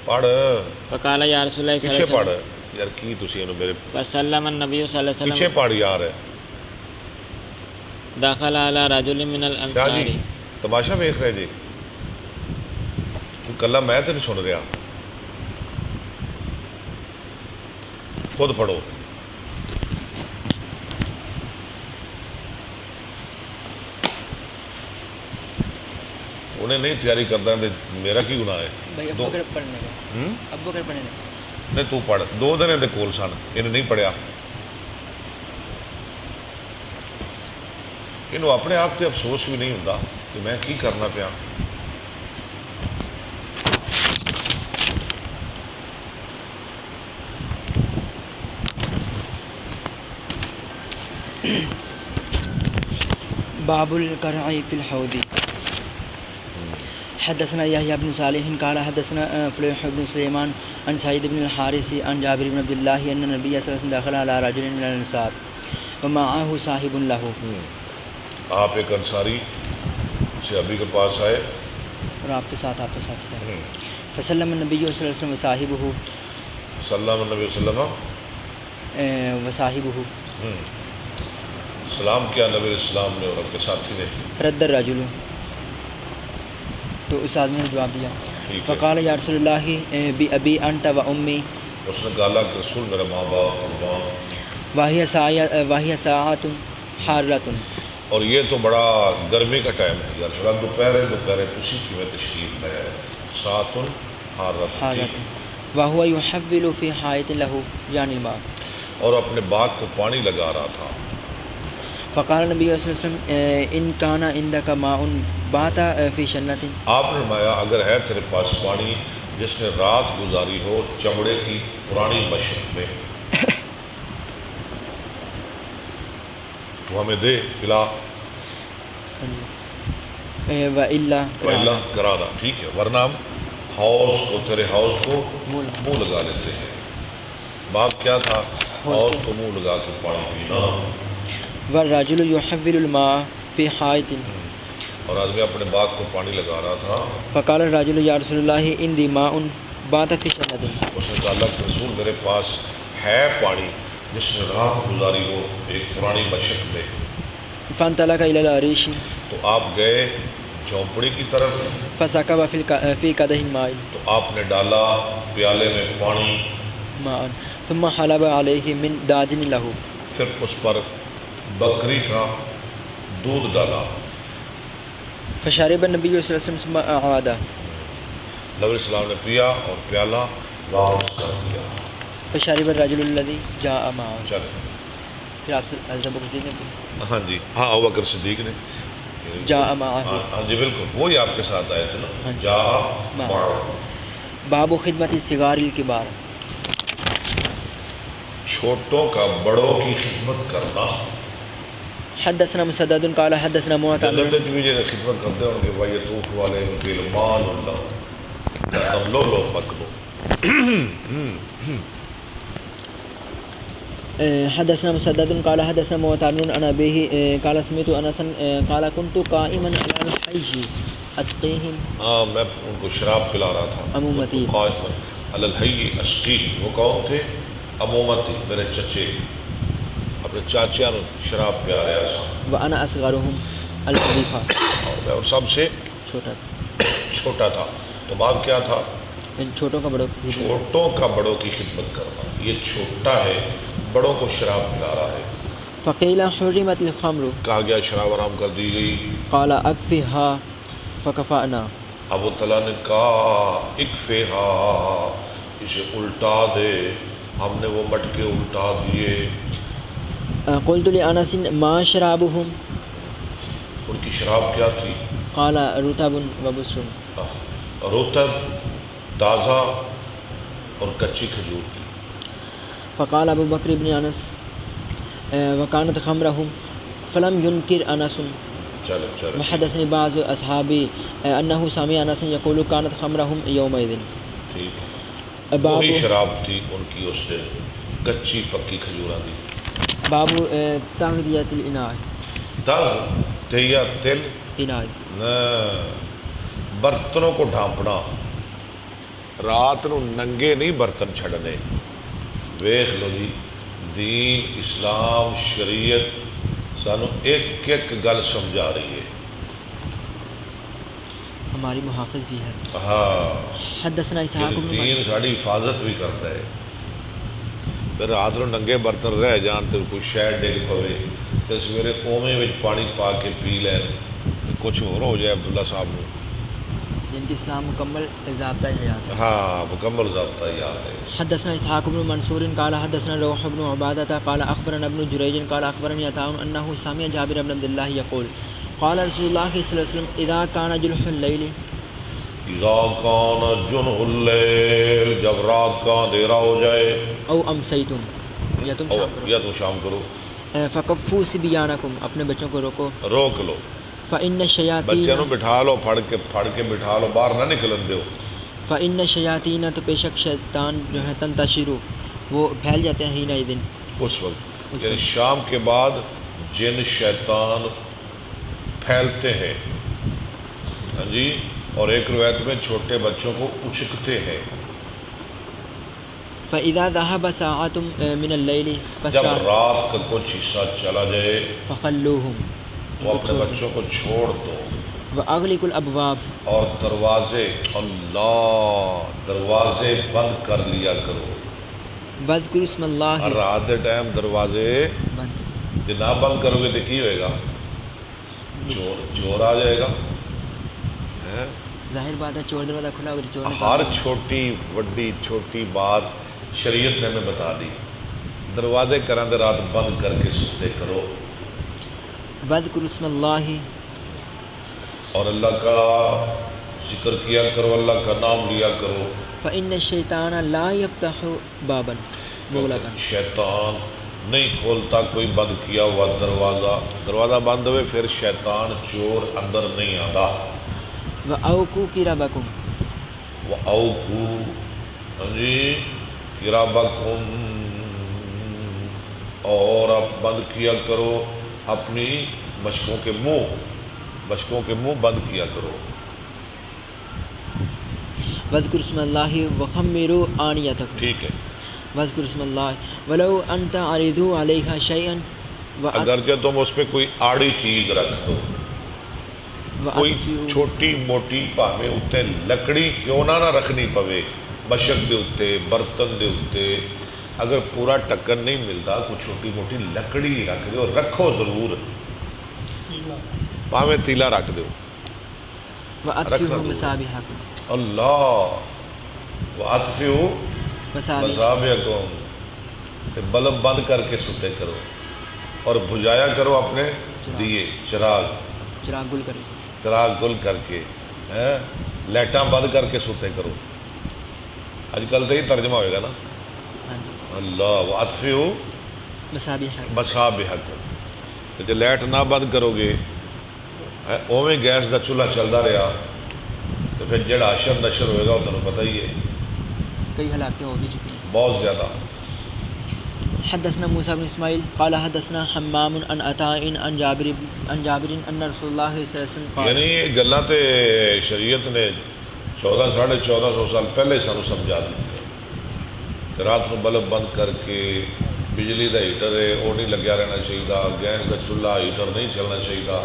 پڑھ، فقال یا رسول اللہ صلی اللہ پیچھے علیہ پڑھ وسلم، یار، کی تسی اینو میرے فسلم النبی صلی اللہ علیہ پیچھے وسلم، پڑھ یار، داخل علی رجل من کیا الانصار، جی تماشا ویکھ رہے جی، کلا میں تو نہیں سن رہا، خود پڑھو۔ اپنے نہیں تیاری کرتا تو میرا کی گناہ ہے؟ بھائی ابو بکر پڑھنے کا، ابو بکر پڑھنے کا نہیں تو پڑھ، 2 دن دے کول سن، انہیں نہیں پڑھیا، انہوں اپنے آپ سے افسوس بھی نہیں ہوتا کہ میں کی کرنا پیا۔ باب القرع في الحوض. حدثنا يحيى بن صالح قال حدثنا فليح بن سليمان عن سعيد بن الحارث عن جابر بن عبد الله أن النبي صلى الله عليه وسلم دخل على رجل من الأنصار ومعه صاحب له. آپ ایک انصاری صحابی کے پاس آئے اور آپ کے ساتھ تھے. فسلم النبي صلی اللہ علیہ وسلم وصاحبه، سلام النبی صلی اللہ علیہ وسلم، وصاحبه، سلام کیا نبی علیہ السلام نے اور آپ کے ساتھی نے. فرد الرجل، تو اس آدمی نے جواب دیا. ٹھیک ہے. فقال یا رسول اللہ بأبی انت و امی، اس نے کہا کہ رسول میرا ماں باپ قربان، واہی ساعت حارۃ، اور یہ تو بڑا گرمی کا ٹائم ہے یا رسول اللہ، دوپہرے تسی کی میں تشریف ہے، ساعت حارۃ، وهو يحول في حائط له يعني الماء، اور اپنے باغ کو پانی لگا رہا تھا. فقال النبي صلی اللہ علیہ وسلم ان كان عندك ماء بات في شنة، آپ نے فرمایا اگر ہے تیرے پاس پانی جس نے رات گزاری ہو چمڑے کی پرانی مشرق میں تو ہمیں دے پلا، وإلا کرانا. ٹھیک ہے، ورنہ ہم حوض کو، تیرے حوض کو منہ لگا لیتے ہیں. بات کیا تھا؟ حوض کو منہ لگا کے پانی پینا. والرجل يحول الماء في حائط، اور آدمی اپنے باغ کو پانی لگا رہا تھا. فقال الرجل یا رسول اللہ عندي ماء بات في شنة، اس نے کہا اللہ کے رسول میرے پاس ہے پانی جس نے رات گزاری ہو ایک پرانی مشرق میں. فانطلق الى العريش، تو آپ گئے جھونپڑی کی طرف، فسكب في قدح ماء، تو آپ نے ڈالا پیالے میں پانی، ماء، ثم حلب عليه من داجن له، پھر اس پر بکری کا دودھ ڈالا. فشرب النبي صلی اللہ علیہ وسلم ثم اعاد، نبی علیہ السلام نے پیا اور پیالہ واپس کر دیا. فشرب الرجل الذي جاء معه، چلے. پھر آپ سے حضرت ابو بکر نے ہاں جی، ہاں ابو بکر صدیق نے جاء معه، ہاں جی بالکل وہی آپ کے ساتھ آئے تھے نا. جا باب خدمت الصغار الکبار، چھوٹوں کا بڑوں کی خدمت کرنا. حدثنا مسدد قال حدثنا معتمر، جنت میں جو خدمت کرتے ہیں ان کے بھائی طوف والے ان کے مان اللہ ہم لو پکڑو. حدثنا مسدد قال حدثنا معتمر عن ابيه قال سمعت انس قال كنت قائما على الحي اسقيهم، ہاں میں ان کو شراب پلا رہا تھا. امومتی، قائما علی الحي اسقی، وہ کون تھے؟ امومتی، میرے چچے، اپنے چاچا نے شراب پلا رہا تھا. وانا اصغرهم الخلیفہ، اور میں سب سے چھوٹا تھا. تو بات کیا تھا؟ ان چھوٹوں کا بڑوں کی، چھوٹوں کا بڑوں کی خدمت کرنا. یہ چھوٹا ہے، بڑوں کو شراب پلا رہا ہے. فقیل حرمت الخمر، کہا گیا شراب حرام کر دی گئی. قال اکفها فکفانا، ابو طلحہ نے کہا اکفہا، اسے الٹا دے. ہم نے وہ مٹکے الٹا دیے. قلت لانس ما شرابهم، ان کی شراب کیا تھی؟ قال رطب وبسر، رطب تازہ اور کچی کھجور کی. فقال ابو بکر بن انس وكانت خمرهم فلم ينكر انس. چلے وحدثني بعض اصحابي انه سمع انس يقول كانت خمرهم يومئذ. ٹھیک ہے، وہی شراب تھی ان کی اس سے کچی پکی کھجوراں دی. باب تغذیۃ الاناء، تغذیۃ اناء، برتنوں کو ڈھانپنا. رات نو ننگے نہیں برتن چھڑنے. ویخ لو جی، دین اسلام شریعت سانو ایک ایک گل سمجھا رہی ہے. ہماری محافظ بھی ہے. ہاں، حدثنا اسحاق بن دین ساری حفاظت بھی کرتا ہے. پھر رات نو ننگے برتن رہ جان تو کوئی شہر ڈگ پوے تو سویرے اوویں وچ پانی پا کے پی لین، کچھ ہور ہو جائے عبداللہ صاحب نو جن کی اسلام مکمل ضابطہ حیات ہے. ہاں مکمل ضابطہ یاد ہے. حدثنا اسحاق بن منصور قال حدثنا روح بن عبادة قال اخبرنا ابن جريج قال اخبرني عطاء انه سمع جابر بن عبد الله يقول قال رسول الله صلى الله عليه وسلم اذا كان جلح الليل اذا کان جنح اللیل، جب رات کا اندھیرا ہو جائے، او امسیتم یا تم شام کرو، یا تم شام کرو، فکفوا صبیانکم اپنے بچوں کو روکو، روک لو، فإن الشیاطین بچے نو بٹھا لو، پھڑ کے بٹھا لو، باہر نہ نکلن دیو. فإن الشیاطین تو بے شک شیطان جو ہے تنتشرو وہ پھیل جاتے ہیں ہی دن اس وقت، یعنی شام کے بعد جن شیطان پھیلتے ہیں. ہاں جی. اور ایک روایت میں چھوٹے بچوں کو اچکتے ہیں. فإذا ذهب ساعة من الليل جب رات کا کچھ حصہ چلا جائے فخلوهم وہ اپنے بچوں کو چھوڑ دو. وأغلقوا الأبواب اور دروازے، اللہ، دروازے بند کر لیا کرو. واذکروا اسم اللہ اور رات کے ٹائم دروازے بند، جب نہ بند کرو گے تو کی ہوئے گا؟ چور آ جائے گا. ظاہر بات ہے چور دروازہ کھلا ہوگا تو چور نے ہر چھوٹی وڈی چھوٹی بات شریعت نے ہمیں بتا دی. دروازے کریں دے رات بند کر کے سوتے کرو. واذکروا اسم اللہ اور اللہ کا ذکر کیا کرو، اللہ کا نام لیا کرو. فإن الشیطان لا یفتح بابا مغلقا، شیطان نہیں کھولتا کوئی بند کیا ہوا دروازہ. دروازہ بند ہوئے پھر شیطان چور اندر نہیں آتا. وأوقوا قربکم وَأَوْفُوا جی قِرَابَكُمْ، اور اب بند کیا کرو اپنی مشکوں کے منہ بند کیا کرو. واذکروا اسم اللہ وخمروا آنیتکم، ٹھیک ہے. واذکروا اسم اللہ ولو ان تعرضوا علیہا شیئا اگرچہ تم اس پہ کوئی آڑی چیز رکھ دو، کوئی چھوٹی موٹی پاویں اتنے لکڑی کیوں نہ رکھنی پوے، مشک دے اتنے، برتن دے اتنے، اگر پورا ٹکن نہیں ملتا کوئی چھوٹی موٹی لکڑی رکھ دو، رکھو ضرور، پاویں تیلا رکھ دو. وأطفئوا مصابیحکم، اللہ وَأَطْفِئُوا مَصَابِیحَکُم، بلب بند کر کے سوتے کرو اور بجھایا کرو اپنے دیے، چراغ گل کر کے، لائٹاں بند کر کے سوتے کرو. آج کل تو یہ ترجمہ ہوئے گا نا. اللہ وَأَطْفِئُوا مَصَابِیحَکُم، کہ لائٹ نہ بند کرو گے اوویں گیس کا چولہا چلتا رہا تو پھر جڑا اشر نشر ہوئے گا وہ تمہیں پتہ ہی ہے. کئی ہلاکتیں ہو بھی چکی ہیں بہت زیادہ. حدثنا موسیٰ بن اسماعیل قال حدثنا حمام عن عطاء عن جابر ان رسول اللہ صلی اللہ علیہ وسلم قال، یعنی یہ گلاں تے شریعت نے 1400 سال پہلے سانو سمجھا دی کہ رات کو بلب بند کر کے، بجلی دا ہیٹر ہے وہ نہیں لگیا رہنا چاہیے، گیس کا چولہا ہیٹر نہیں چلنا چاہیے.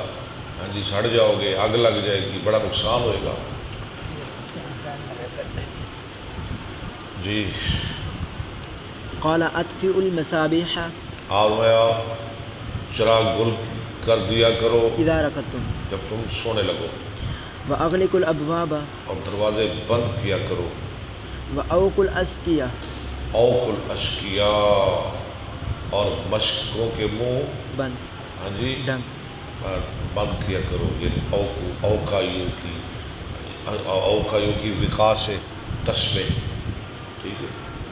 ہاں جی، سڑ جاؤ گے، آگ لگ جائے گی، بڑا نقصان ہوئے گا. جی قال اطفئوا المصابیح، آیا چراغ گل کر دیا کرو اذا رقدتم، جب تم سونے لگو، واغلقوا الابواب اور دروازے بند کیا کرو. واوقوا الاسقیہ، اوقوا الاشقیاء، اور مشکوں کے منہ بند، ہاں جی ڈنگ بند کیا کرو. یعنی اوکایوں کی وقا سے تسمے. ٹھیک ہے.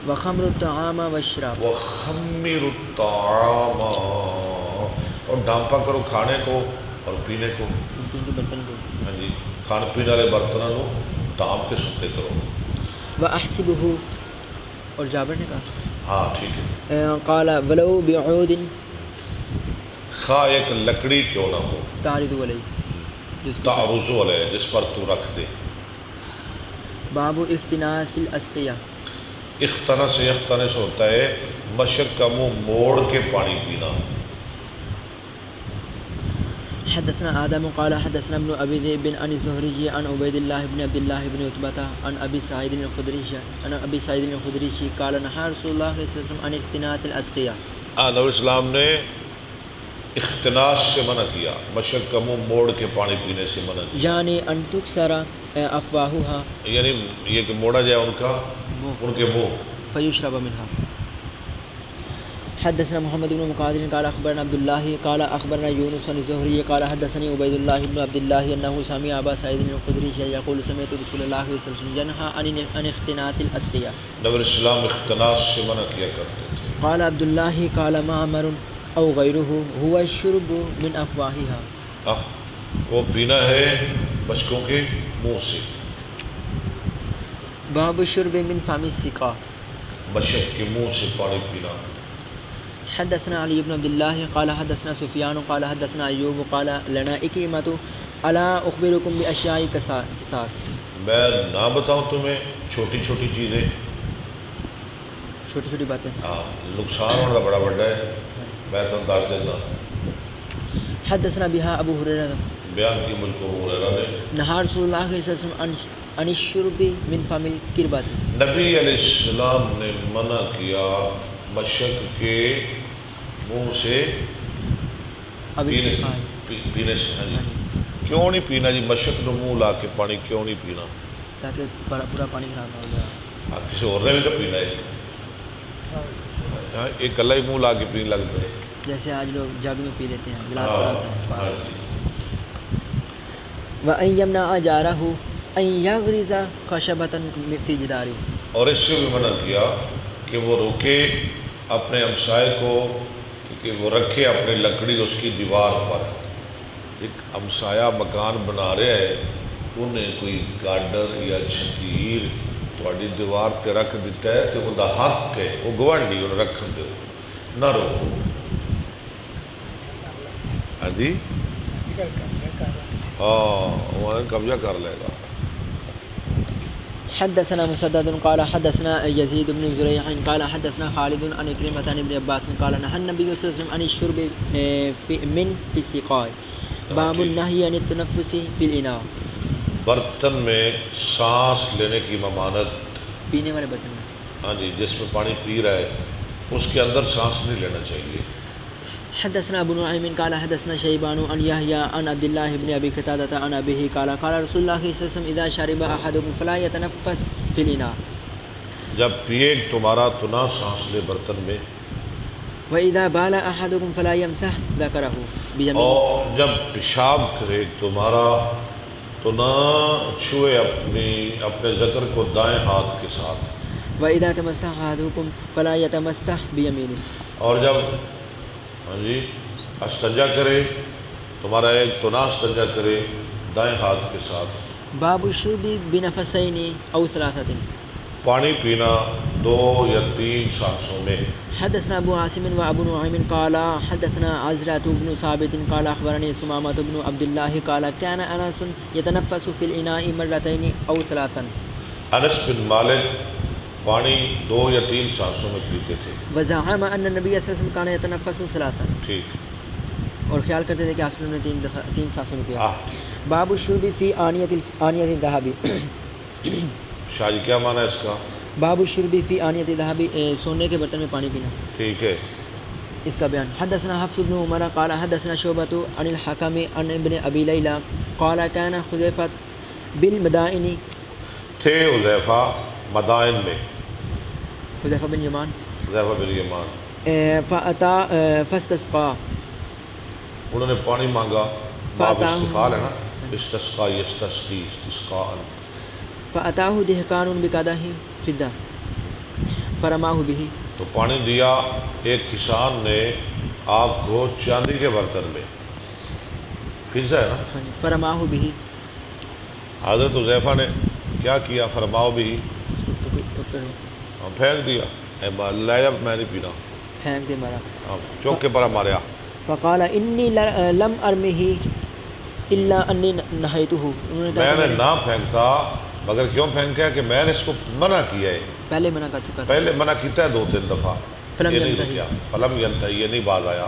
وخمر الطعام والشراب، وخمر الطعام، اور ڈانپا کرو کھانے کو اور پینے کو. ان کے برتن کو، ہاں جی، کھانے پینے والے برتنوں کو ڈانپ کے سوتے کرو. واحسبہ، اور جابر نے کہا ہاں ٹھیک ہے. قال ولو بعود خواہ ایک لکڑی کیوں نہ ہو، تعرض علیہ، جس کو تعرض علیہ، جس پر تو رکھ دے. باب اختناث الاسقیہ، اختنس ہوتا ہے مشک کا منہ موڑ کے پانی پینا. حدثنا آدم قال حدثنا ابن ابي ذئب عن الزهري عن عبيد الله بن عبد الله بن عتبة عن ابي سعيد الخدري قال نهى رسول الله صلى الله عليه وسلم عن اختناث الاسقية. نبی اسلام نے اختناس سے منع کیا، مشرق کا منہ موڑ کے پانی پینے سے منع کیا، یعنی ان تکسر افواہها یعنی یہ کہ موڑا جائے ان کے منہ. فیشرب منها. حدثنا محمد بن مقاتل قال اخبرنا عبد الله قال اخبرنا يونس عن الزهري قال حدثني عبيد الله بن عبد الله انه سمع ابا سعيد الخدري يقول سمعت رسول الله صلى الله عليه وسلم ينهى عن اختناط الاسقياء. نبی اسلام اختناس سے منع کیا کرتے تھے. قال عبد الله قال معمر او غيره هو الشرب من افواهها. وہ پینا ہے بچکوں کے منہ سے. باب الشرب من فم السقاء. مشرق کے منہ سے پانی پینا. حدثنا علي بن عبد الله قال حدثنا سفيان قال حدثنا ايوب قال لنا اكرمة الا اخبركم باشياء كثار. میں نہ بتاؤں تمہیں چھوٹی چھوٹی چیزیں، چھوٹی چھوٹی باتیں. نقصان ہونا بڑا بڑا ہے، میں تو انداز دینا. حدثنا بها ابو هريرة بیان کی مجھ کو ابو ہریرہ نے نہا رسول اللہ صلی اللہ علیہ وسلم عن الشرب من فم القربة. نبی علیہ السلام نے منع کیا مشرق کے منہ سے پینے سے. ہاں جی، کیوں نہیں پینا جی؟ مشرق نے منہ لا کے پانی کیوں نہیں پینا؟ تاکہ پورا پانی خراب نہ ہو جائے. کسی اور نے بھی تو پینا ہے، ایک کلا ہی منہ لا کے پینے لگتے ہیں. جیسے آج لوگ جگ میں پی لیتے ہیں، گلاس بڑا ہوتا ہے. وَأَن يَمْنَعَ جَارَهُ أَن يَغْرِزَ خَشَبَةً فِي جِدَارِهِ. اور اس سے بھی منع کیا کہ وہ روکے اپنے ہمسائے کو کہ وہ رکھے اپنی لکڑی اس کی دیوار پر. ایک ہمسایہ مکان بنا رہے ہے، انہیں کوئی گارڈر یا چھتیر تھوڑی دیوار تے رکھ دیتا ہے تو ان کا حق ہے، وہ گوانڈی انہیں رکھن دو، نہ روکو. ہاں جی، وہ قبضہ کر لے گا. حدثنا مسدد قال حدثنا يزيد بن زريع قال حدثنا خالد عن إكرمة عن ابن عباس قال نهى النبي صلى الله عليه وسلم عن الشرب من في السقاء. باب النهي عن التنفس في الإناء. برتن میں سانس لینے کی ممانعت. پینے والے برتن میں. ہاں جی، جس میں پانی پی رہا ہے اس کے اندر سانس نہیں لینا چاہیے. حدثنا ابو نعيم قال حدثنا شيبان عن يحيى عن عبد الله بن ابي قتادة عن ابيه قال قال رسول الله صلى الله عليه وسلم اذا شرب احدكم فلا يتنفس في الاناء. جب پیے تمہارا تو نہ سانس لے برتن میں. واذا بال احدكم فلا يمسح ذكره بيمينه. اور جب پیشاب کرے تمہارا تو نہ چھوئے اپنے ذکر کو دائیں ہاتھ کے ساتھ. واذا تمسح احدكم فلا يتمسح بيمينه. اور جب ہاں جی استنجا کرے تمہارا ایک تو نہ استنجا کرے دائیں ہاتھ کے ساتھ. باب الشرب بنفسين او ثلاثه. پانی پینا 2 یا 3 سانسوں میں. حدثنا ابو عاصم وابو نعيم قال حدثنا عزرة بن ثابت قال اخبرني سمامة بن عبد الله قال كان انس يتنفس في الاناء مرتين او ثلاثا. انس بن مالک پانی 2 یا 3 سانسوں میں پیتے تھے. وزعم ان النبي صلی اللہ علیہ وسلم كان يتنفس ثلاثا. ٹھیک. اور خیال کرتے تھے کہ آپ نے 3 سانسوں میں پیا. باب الشرب في آنية الذهب. شاہ جی کیا معنی ہے اس کا؟ باب الشرب في آنية الذهب، سونے کے برتن میں پانی پینا. ٹھیک ہے. اس کا بیان. حدثنا حفص بن عمر قال حدثنا شعبة عن الحكم عن ابن ابي ليلى قال كان حذيفة بالمدائن. تھے حذیفہ مدائن میں. حذیفہ بن یمان. حذیفہ بن یمان. فاستسقى. انہوں نے پانی مانگا. باب استفال ہے نا، استسقا یستسقی استسقاء. فأتاه دهقان بقدح فضة فرماه به. تو پانی دیا ایک کسان نے آپ کو چاندی کے برتن میں. فضہ ہے نا. فرماه به. حضرت حذیفہ نے کیا کیا؟ فرماؤ بھی، پھینک دیا. لے جب میں نہیں پینا. پھینک دے مارا. چوک کے پر ماریا. فقال انی لم ارمه الا انی نہیتہ. میں نے نہ پھینکتا مگر کیوں پھینکا کہ میں نے اس کو منع کیا ہے. پہلے منع کر چکا تھا. پہلے منع کیتا ہے 2-3 دفعہ. فلم ینتہی، یہ نہیں باز آیا.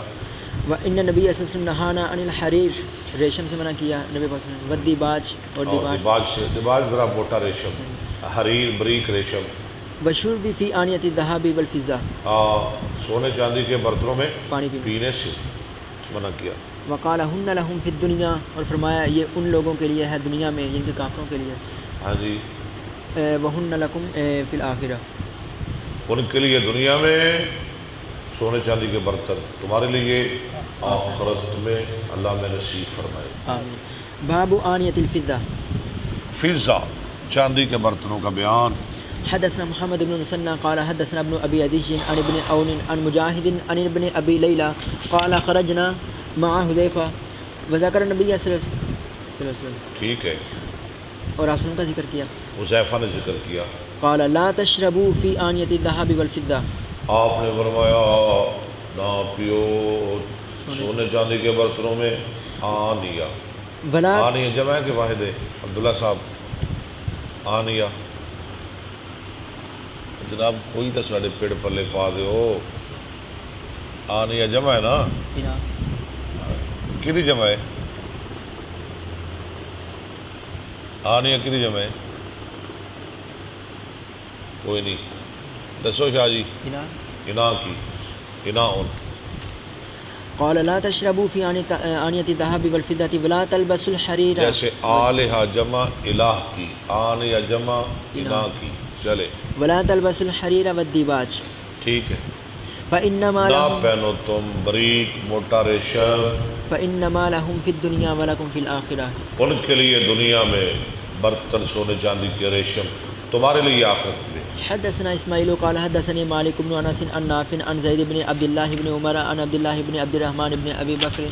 وان نبی صلی اللہ علیہ وسلم نہانا عن الحریر، ریشم سے منع کیا نبی صلی اللہ علیہ وسلم. والدیباج، اور دیباج سے. دیباج ذرا موٹا ریشم، حریر بریک ریشم. وشرب فی آنیۃ الذهب والفضہ. سونے چاندی کے برتنوں میں پانی پینے سے. منع کیا. وقال ہن لہم فی الدنیا، اور فرمایا یہ ان لوگوں کے لیے ہے دنیا میں، جن کے کافروں کے لیے. ہاں جی. وہن لکم فی الآخرہ، ان کے لیے دنیا میں سونے چاندی کے برتن، تمہارے لیے آخرت میں اللہ میں نصیب فرمائے. آمین. باب آنیۃ الفضہ. فضہ چاندی کے برتنوں کا بیان. حدثنا محمد بن مسنى قال حدثنا ابن ابي عدي عن ابن عون عن مجاهد عن ابن ابي ليلى قال خرجنا مع حذيفه وذكر النبي صلى الله عليه وسلم. ٹھیک ہے. اور آپ کا ذکر کیا. حذیفہ نے ذکر کیا. قال لا تشربوا في آنية الذهب والفضة. آپ نے فرمایا نہ پیو سونے چاندی کے برتنوں میں آنیہ. ولا آنیہ جمع ہے کہ واحد ہے؟ عبداللہ صاحب آنیہ جناب کوئی تو سارے پیڑ پلے پا دیو. آنیہ جمع ہے نا؟ کدی جمع ہے؟ آنیہ کدی جمع ہے؟ کوئی نہیں. دسو شاہ جی. انا کی اناؤن. قال لا تشربوا في آنية الذهب والفضة ولا تلبسوا الحرير. جیسے آلہہ جمع الہ کی، آنیہ جمع انا کی. چلے. ولا تلبسوا الحرير والديباج. ٹھیک ہے. فإنما نہ لهم پہنو تم بریک موٹا ریشم، فإنما لهم في الدنيا ولكم في الآخرة. ان کے لیے دنیا میں برتن سونے چاندی کے ریشم، تمہارے لیے آخرت میں. حدثنا اسماعیل قال حدثني مالك بن انس عن نافع عن زيد بن عبد الله بن عمر عن عبد الله بن عبد الرحمن بن ابي بكر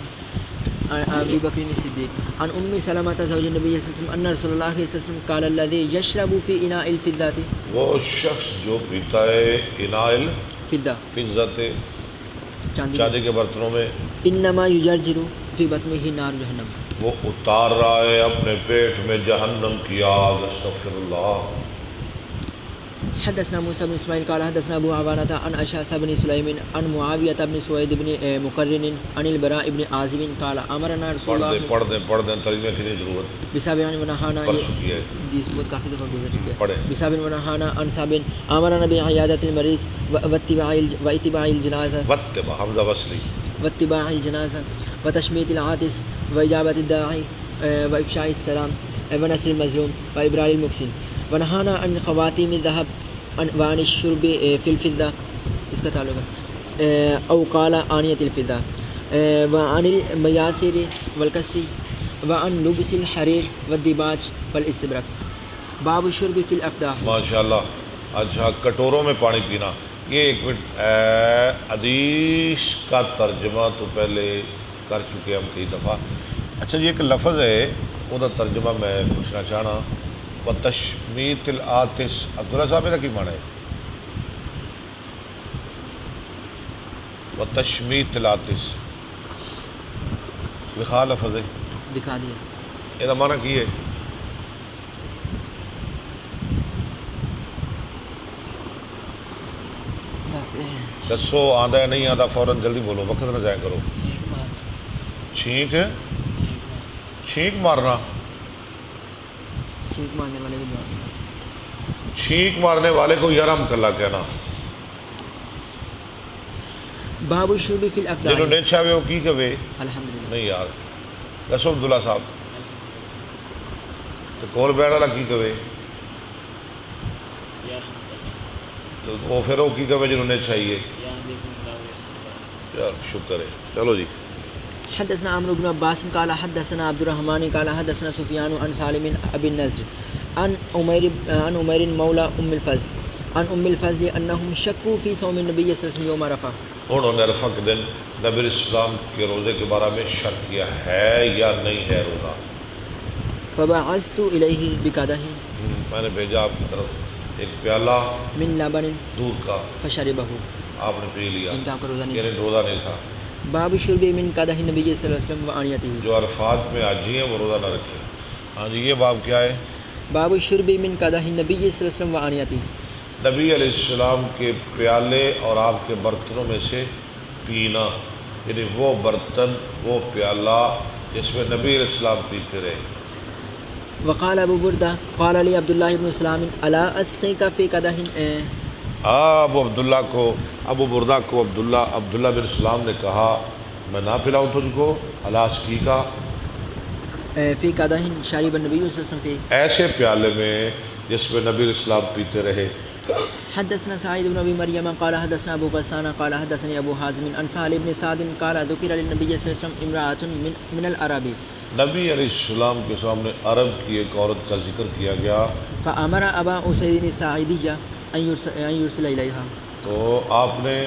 الصديق عن ام سلمة زوج النبي صلى الله عليه وسلم ان رسول الله صلى الله عليه وسلم قال الذي يشرب في اناء الفضة. وہ شخص جو پیتا ہے انائل فضة فضت چاندی چاندی کے برتنوں میں، انما يجرجر في بطنه نار جہنم. وہ اتار رہا ہے اپنے پیٹ میں جہنم کی آگ. استغفر اللہ. حدثنا موسى بن اسماعيل قال حدثنا ابو عوانة عن اشعث بن سليم عن معاوية بن سويد بن مقرن عن البراء بن عازب قال امرنا رسول الله. پڑھ دیں ترجمے کی نہیں ضرورت. بسابع ونهانا، یہ بہت کافی دفعہ گزر چکی ہے. بسابع ونهانا عن سابع امرنا بعيادة المريض واتباع الجنازة حمزہ وصلی واتباع الجنازة وتشميت العاطس وإجابة الداعي وإفشاء السلام ونصر المظلوم وإبرار المحسن. ونهانا عن خواتيم الذهب وعن الشرب في الفضة، اس کا تعلق ہے، او قال آنية الفضة، وعن المياثر والكسي وعن لبس الحرير والديباج والاستبرق. باب الشرب في الأقداح. ماشاءاللہ. اچھا، کٹوروں میں پانی پینا. یہ ایک منٹ، حدیث کا ترجمہ تو پہلے کر چکے ہم کئی دفعہ. اچھا یہ ایک لفظ ہے، وہ ترجمہ میں پوچھنا چاہنا. وتشمیت العاطس، عبداللہ صاحب کا کی معنی ہے؟ وتشمیت العاطس لکھا لفظ ہے، دکھا دیا. یہ معنی کی ہے؟ دسو. آدھا ہے نہیں آدھا فوراً جلدی بولو، وقت نہ ضائع کرو. چھینک ہے، چھینک مارنا. چھینک مارنے والے کو بات، چھینک مارنے والے کو یرم کلا کہنا. باب الشرب فی جنہوں الاقداح. نے چھاوے وہ کی کہوے الحمدللہ. نہیں یار. دسو عبداللہ صاحب تو کول بیڑ والا کی کہوے تو وہ پھر وہ کی کہوے جنہوں نے چاہیے. یار شکر ہے. چلو جی. حدثنا عمرو بن عباس قال حدثنا عبد الرحمن قال حدثنا سفيان عن سالم ابي النضر عن عمير مولى ام الفضل عن ام الفضل انهم شكوا في صوم النبي صلى الله عليه وسلم يوم عرفہ. انہوں نے عرفہ کے دن نبی اسلام کے روزے کے بارے میں شک کیا ہے یا نہیں ہے روزہ. فبعثت الیہ بقدح، میں نے بھیجا آپ کی طرف ایک پیالہ من لبن دودھ کا، فشربہ، آپ نے پی لیا. ان کا آپ کا روزہ نہیں یعنی روزہ نہیں تھا. باب الشرب من قدح النبي صلی اللہ علیہ وسلم وآنیتہ. جو عرفات میں آجی ہیں وہ روزہ نہ رکھے. ہاں جی. یہ باب کیا ہے؟ باب الشرب من قدح النبي صلی اللہ علیہ وسلم وآنیتہ. نبی علیہ السلام کے پیالے اور آپ کے برتنوں میں سے پینا، یعنی وہ برتن وہ پیالہ جس میں نبی علیہ السلام پیتے رہے. وقال ابو بردہ قال علی عبداللہ بن سلام الا اسقیک فی قدح. ابو بردہ کو عبداللہ بن سلام نے کہا میں نہ پلاؤں تجھ کو الاس کی کا في قدح شرب النبي صلى الله عليه وسلم فيه. ایسے پیالے میں جس میں نبی اسلام پیتے رہے. حدثنا سعيد بن ابي مريم قال حدثنا ابو غسان قال حدثني ابو حازم عن سهل بن سعد قال ذكر للنبي صلى الله عليه وسلم امراه من العرب. نبی علیہ السلام کے سامنے عرب کی ایک عورت کا ذکر کیا گیا. فامر ابا اسید الساعدی ان يرسل اليها. تو آپ نے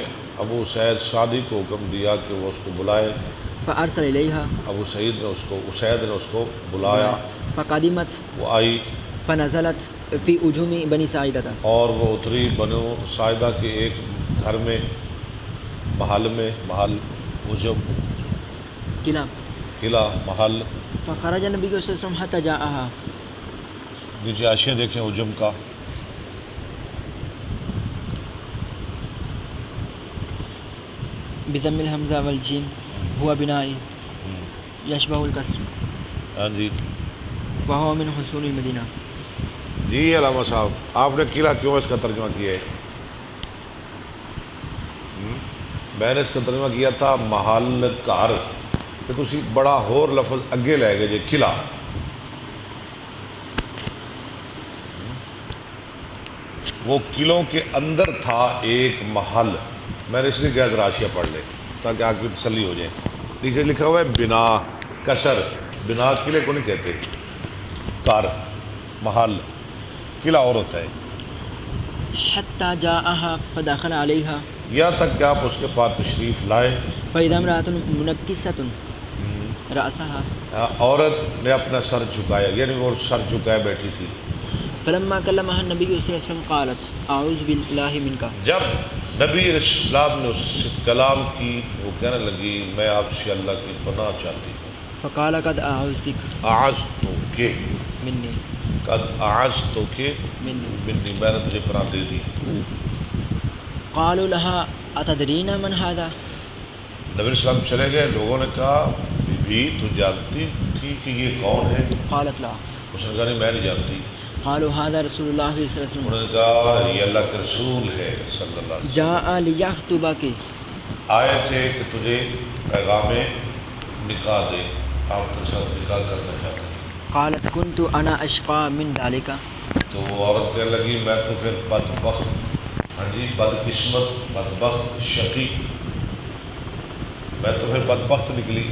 ابو سعید سعدی کو حکم دیا کہ وہ اس کو بلائے. فارسل اليها. ابو سعید نے اسید نے اس کو بلایا. فقدمت. وہ آئی. فنزلت فی اجوم بنی ساعدہ. اور وہ اتری بنو ساعدہ کے ایک گھر میں محل اجم قلعہ محل. فخرج النبی صلی اللہ علیہ وسلم حتی جاءها. نیچے حاشیہ دیکھیں اجم کا. بضم الحمزہ والجیم ہوا بنائی یشبہ الکسر. ہاں جی. وہو من حصول المدینہ. جی علامہ صاحب آپ نے قلعہ کیوں اس کا ترجمہ کیا ہے؟ میں نے اس کا ترجمہ کیا تھا محل گھر کہ تسی بڑا ہور لفظ اگے لے گئے جی قلعہ. وہ قلعوں کے اندر تھا ایک محل. میں نے اس لیے کہا راشیہ پڑھ لے تاکہ آپ کی تسلی ہو جائے. نیچے لکھا ہوا ہے بنا کسر. بنا قلعے کو نہیں کہتے. گھر محل قلعہ اور ہوتا ہے. حتی جاءها فدخل علیہا. یہاں تک کہ آپ اس کے پاس تشریف لائے. فإذا امرأة منکسۃ رأسها. عورت نے اپنا سر جھکایا یعنی وہ سر جھکائے بیٹھی تھی. فلما کلمها النبی صلی اللہ علیہ وسلم قالت اعوذ باللہ منک. جب نبی اسلام نے اس سے کلام کی وہ کہنے لگی میں آپ سے اللہ کی پناہ چاہتی ہوں. فقال قد اعوذک. اعوذتک منی. قد اعوذتک منی میں نے تجھے پناہ دے دی. قالوا لها اتدرین من هذا. نبی اسلام چلے گئے. لوگوں نے کہا بی تو جانتی تھی کہ یہ کون ہے؟ قالت لا. اس نے کہا نہیں میں نہیں جانتی. قالوا هذا رسول اللہ صلی اللہ علیہ وسلم. انہوں نے کہا یہ اللہ کے رسول ہے صلی اللہ علیہ وسلم. جاء لیخطبک. آئے تھے کہ تجھے پیغام نکاح دے. آپ کے ساتھ نکاح کرنا چاہتے ہیں. قالت كنت انا اشقى من ذلك. تو وہ عورت کہنے لگی میں تو پھر بدبخت ہاں جی بدقسمت بدبخت شقی میں تو پھر بدبخت نکلی.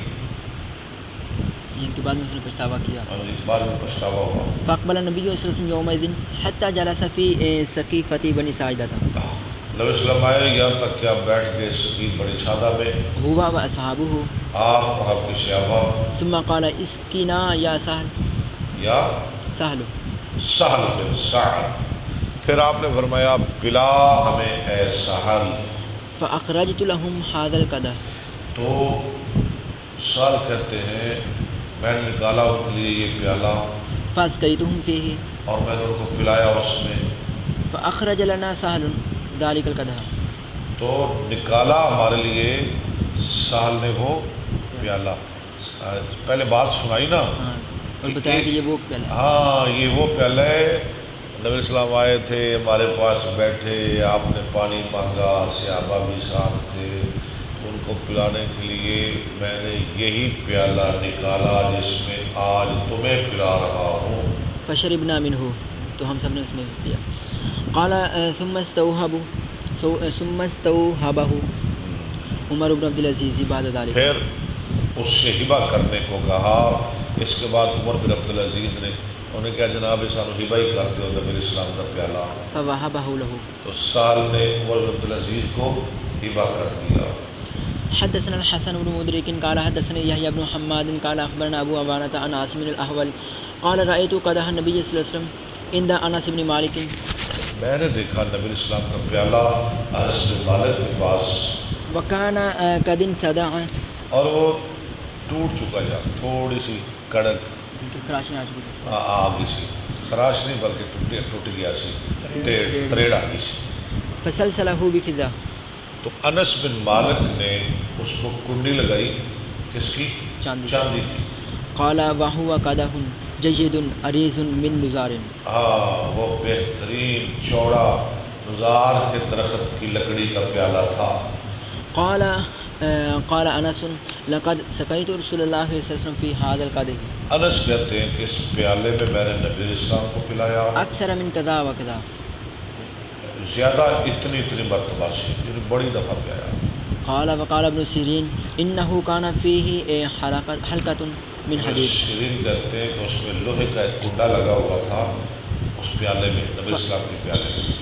ان کے بعد میں اس نے پچھتاوا کیا. اور اس بار میں پچھتاوا ہوا. فاقبل النبي صلی اللہ علیہ وسلم یومئذ حتى جلس في سقیفة بنی ساعدہ. نبی صلی اللہ علیہ وسلم آئے یہاں تک کہ آپ بیٹھ گئے سقیف بنی ساعدہ میں. هو واصحابه. آپ اور آپ کے صحابہ. ثم قال اسقنا یا سہل. یا سہل. سہل بن سعد. پھر آپ نے فرمایا پلا ہمیں اے سہل. فاخرجت لهم هذا القدح. تو سہل کہتے ہیں میں نے نکالا ان کے لیے یہ پیالہ. فاسقيتهم فيه. اور میں نے ان کو پلایا اس میں. فاخرج لنا سهل ذلك القدح. تو نکالا ہمارے لیے سہل نے وہ پیالہ. پہلے بات سنائی نا. اور بتایا کہ یہ وہ پیالہ. ہاں یہ وہ پیالہ ہے. نبی اسلام آئے تھے ہمارے پاس بیٹھے. آپ نے پانی مانگا. صحابہ بھی ساتھ تھے. ان کو پلانے کے لیے میں نے یہی پیالہ نکالا جس میں آج تمہیں پلا رہا ہوں. فشربنا منه. تو ہم سب نے اس میں پیا. قال ثم استوهبه عمر بن عبد العزیز بعد ذلك. پھر اس سے ہبہ کرنے کو کہا. اس کے بعد عمر بن عبد العزیز نے انہیں کہا جناب سانو ہبہ ہی کرتے ہو نبی اسلام کا پیالہ. فوهبه له. تو سال نے عمر بن عبد العزیز کو ہبہ کر دیا. حدثنا الحسن بن مدرك قال حدثنا يحيى بن حماد قال اخبرنا ابو عوانة عن عاصم الاحول قال رايت قدح النبي صلى الله عليه وسلم عند انس بن مالك. میں نے دیکھا نبی اسلام کا پیالہ انس بن مالک کے پاس. وكان قد انصدع. اور وہ ٹوٹ چکا جا تھوڑی سی کڑک خراش آ چکی تھی. آ گئی سی. خراش نہیں بلکہ ٹوٹ گیا سی. تریڑ آ گئی سی. فسلسله بفضة. تو انس بن مالک نے اس کو کنڈی لگائی. کس کی؟ چاندی کی. قال وهو قدح جيد عريض من نزار. وہ بہترین چوڑا نزار کے درخت کی لکڑی کا پیالہ تھا. قال قال انس لقد سقيت رسول الله صلی اللہ علیہ وسلم في هذا القدح انس کہتے ہیں کہ اس پیالے میں میں نے نبی علیہ السلام کو پلایا اکثر من كذا وكذا زیادہ اتنی مرتبہ سے، یعنی بڑی دفعہ پلایا. قال وقال ابن سیرین انه كان فيه حلقة من حديد. شیرین کہتے ہیں کہ اس میں لوہے کا ایک کنڈا لگا ہوا تھا اس پیالے میں، نبی السلام کے پیالے میں.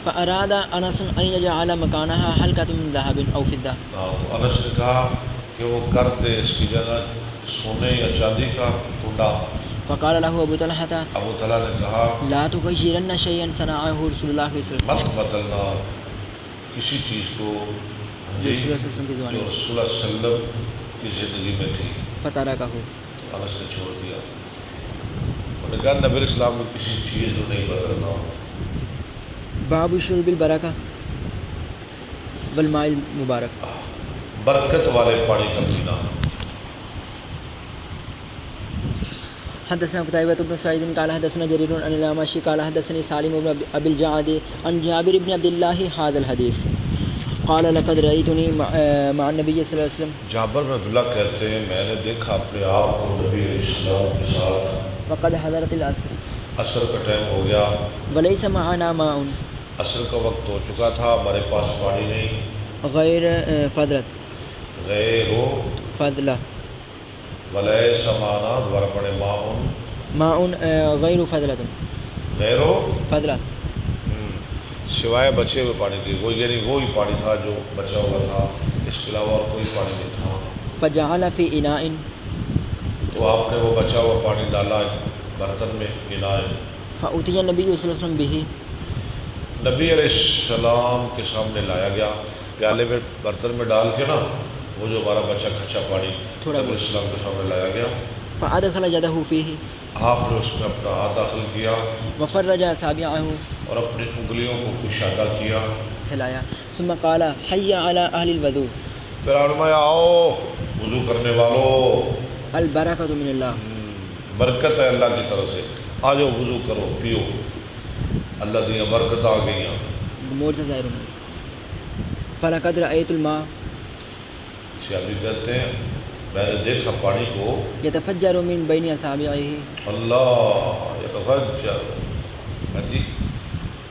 فاراد انس ان يجعل مكانها حلقة من ذهب او فضة. تو انس نے کہا کہ وہ کر دے اس کی جگہ سونے یا چاندی کا کنڈا. فقال له ابو طلحة ابو طلحہ نے کہا لا تغيرن شيئا صنعه رسول الله صلی اللہ علیہ مت بدلنا کسی چیز کو وسلم رسول اللہ کی جو زبان رسول اللہ صلی اللہ علیہ وسلم کی زندگی میں تھی. فتركه. تو انس نے چھوڑ دیا. انہوں نے کہا نبی علیہ السلام کو کسی چیز کو نہیں بدلنا. باب شرب البرکہ والماء المبارک. برکت والے پانی کا پینا. حدثنا قتيبة بن سعيد قال حدثنا جرير عن الأعمش قال حدثني سالم بن أبي الجعد عن جابر بن عبد الله هذا الحديث قال لقد رأيتني مع النبي صلى الله عليه وسلم. جابر بن عبداللہ کہتے ہیں میں نے دیکھا اپنے آپ کو نبی علیہ السلام کے ساتھ. وقد حضرت العصر. عصر کا ٹائم ہو گیا. وليس معنا ماء. عصر کا وقت ہو چکا تھا، ہمارے پاس پانی نہیں. غیر فضلت. غیر فضلہ. ولیس معنا دوبارہ پڑھے ماء غیر فضلت. غیر فضلہ سوائے بچے ہوئے پانی کی، وہ یعنی وہی پانی تھا جو بچا ہوا تھا، اس کے علاوہ اور کوئی پانی نہیں تھا. فجعل في اناء. تو آپ نے وہ بچا ہوا پانی ڈالا برتن میں، اناء. فأتي النبي صلی اللہ علیہ وسلم به. نبی علیہ السلام کے سامنے لایا گیا، پیالے میں برتن میں ڈال کے نا وہ جو ہمارا بچا کھچا پانی تھوڑا نبی علیہ السلام کے سامنے لایا گیا. فأدخل يده فيه. آپ نے اس میں اپنا ہاتھ داخل کیا وفرج اصابعه. اور اپنی انگلیوں کو کشادہ کیا. کھلایا. ثم قال حي على اهل الوضوء. پھر فرمایا آؤ وضو کرنے والو، البرکۃ من اللہ. برکت ہے اللہ کی طرف سے، آ جاؤ وضو کرو پیو، اللہ دیا برکت آ گئی. موجزہ ظاہر ہونا. فلقد رأيت الماء. شیخ کہتے ہیں میں نے دیکھا پانی کو يتفجر من بين اصابعه. اللہ یتفجر، جی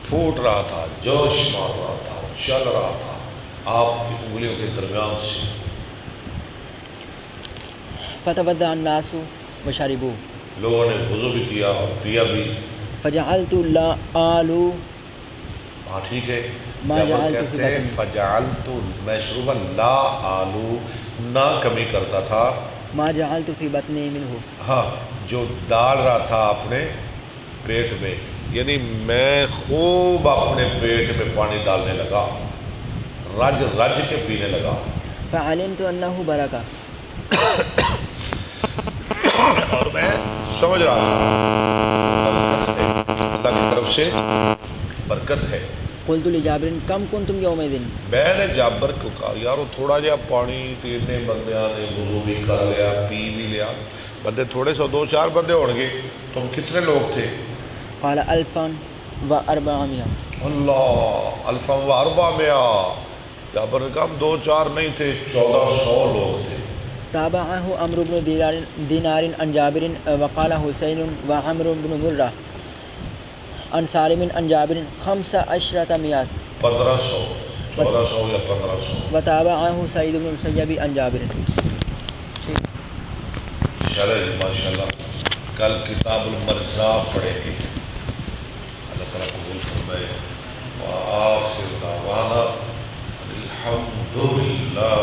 پھوٹ رہا تھا، جوش مار رہا تھا، چل رہا تھا آپ کی انگلیوں کے درمیان سے. فتوضأ الناس وشربوا. لوگوں نے وضو بھی کیا اور پیا بھی. فجعلت لا آلو. ہاں ٹھیک ہے. ما جعلت کہتے ہیں فجعلت میں شروبا لا آلو، نہ کمی کرتا تھا. ما جعلت فی بطنی منہ. ہاں جو ڈال رہا تھا اپنے پیٹ میں، یعنی میں خوب اپنے پیٹ میں پانی ڈالنے لگا، رج رج کے پینے لگا. فعلمت انہ برکہ. اور میں سمجھ رہا تھا اللہ کی طرف سے برکت ہے. قلت لجابر کم کنتم یومئذ. میں نے جابر کو کہا یارو تھوڑا جہا پانی تیرنے بندیاں نے وضو بھی کر لیا، پی بھی لیا، بندے تھوڑے سو 2-4 بندے ہوں گے، تم کتنے لوگ تھے؟ قال 1400. اللہ 1400. جابر نے کہا ہم 2-4 نہیں تھے، 1400 لوگ تھے. تابعه عمرو بن دینار عن جابر وقال حسین وعمرو بن مرہ عن سالم عن جابر 1500. 1500 1400 یا 1500. وتابعه سعید بن مسیب عن جابر. چلے ماشاءاللہ کل کتاب المرزا پڑھیں گے. اللہ تعالیٰ قبول فرمائے. وآخر دعوانا الحمدللہ.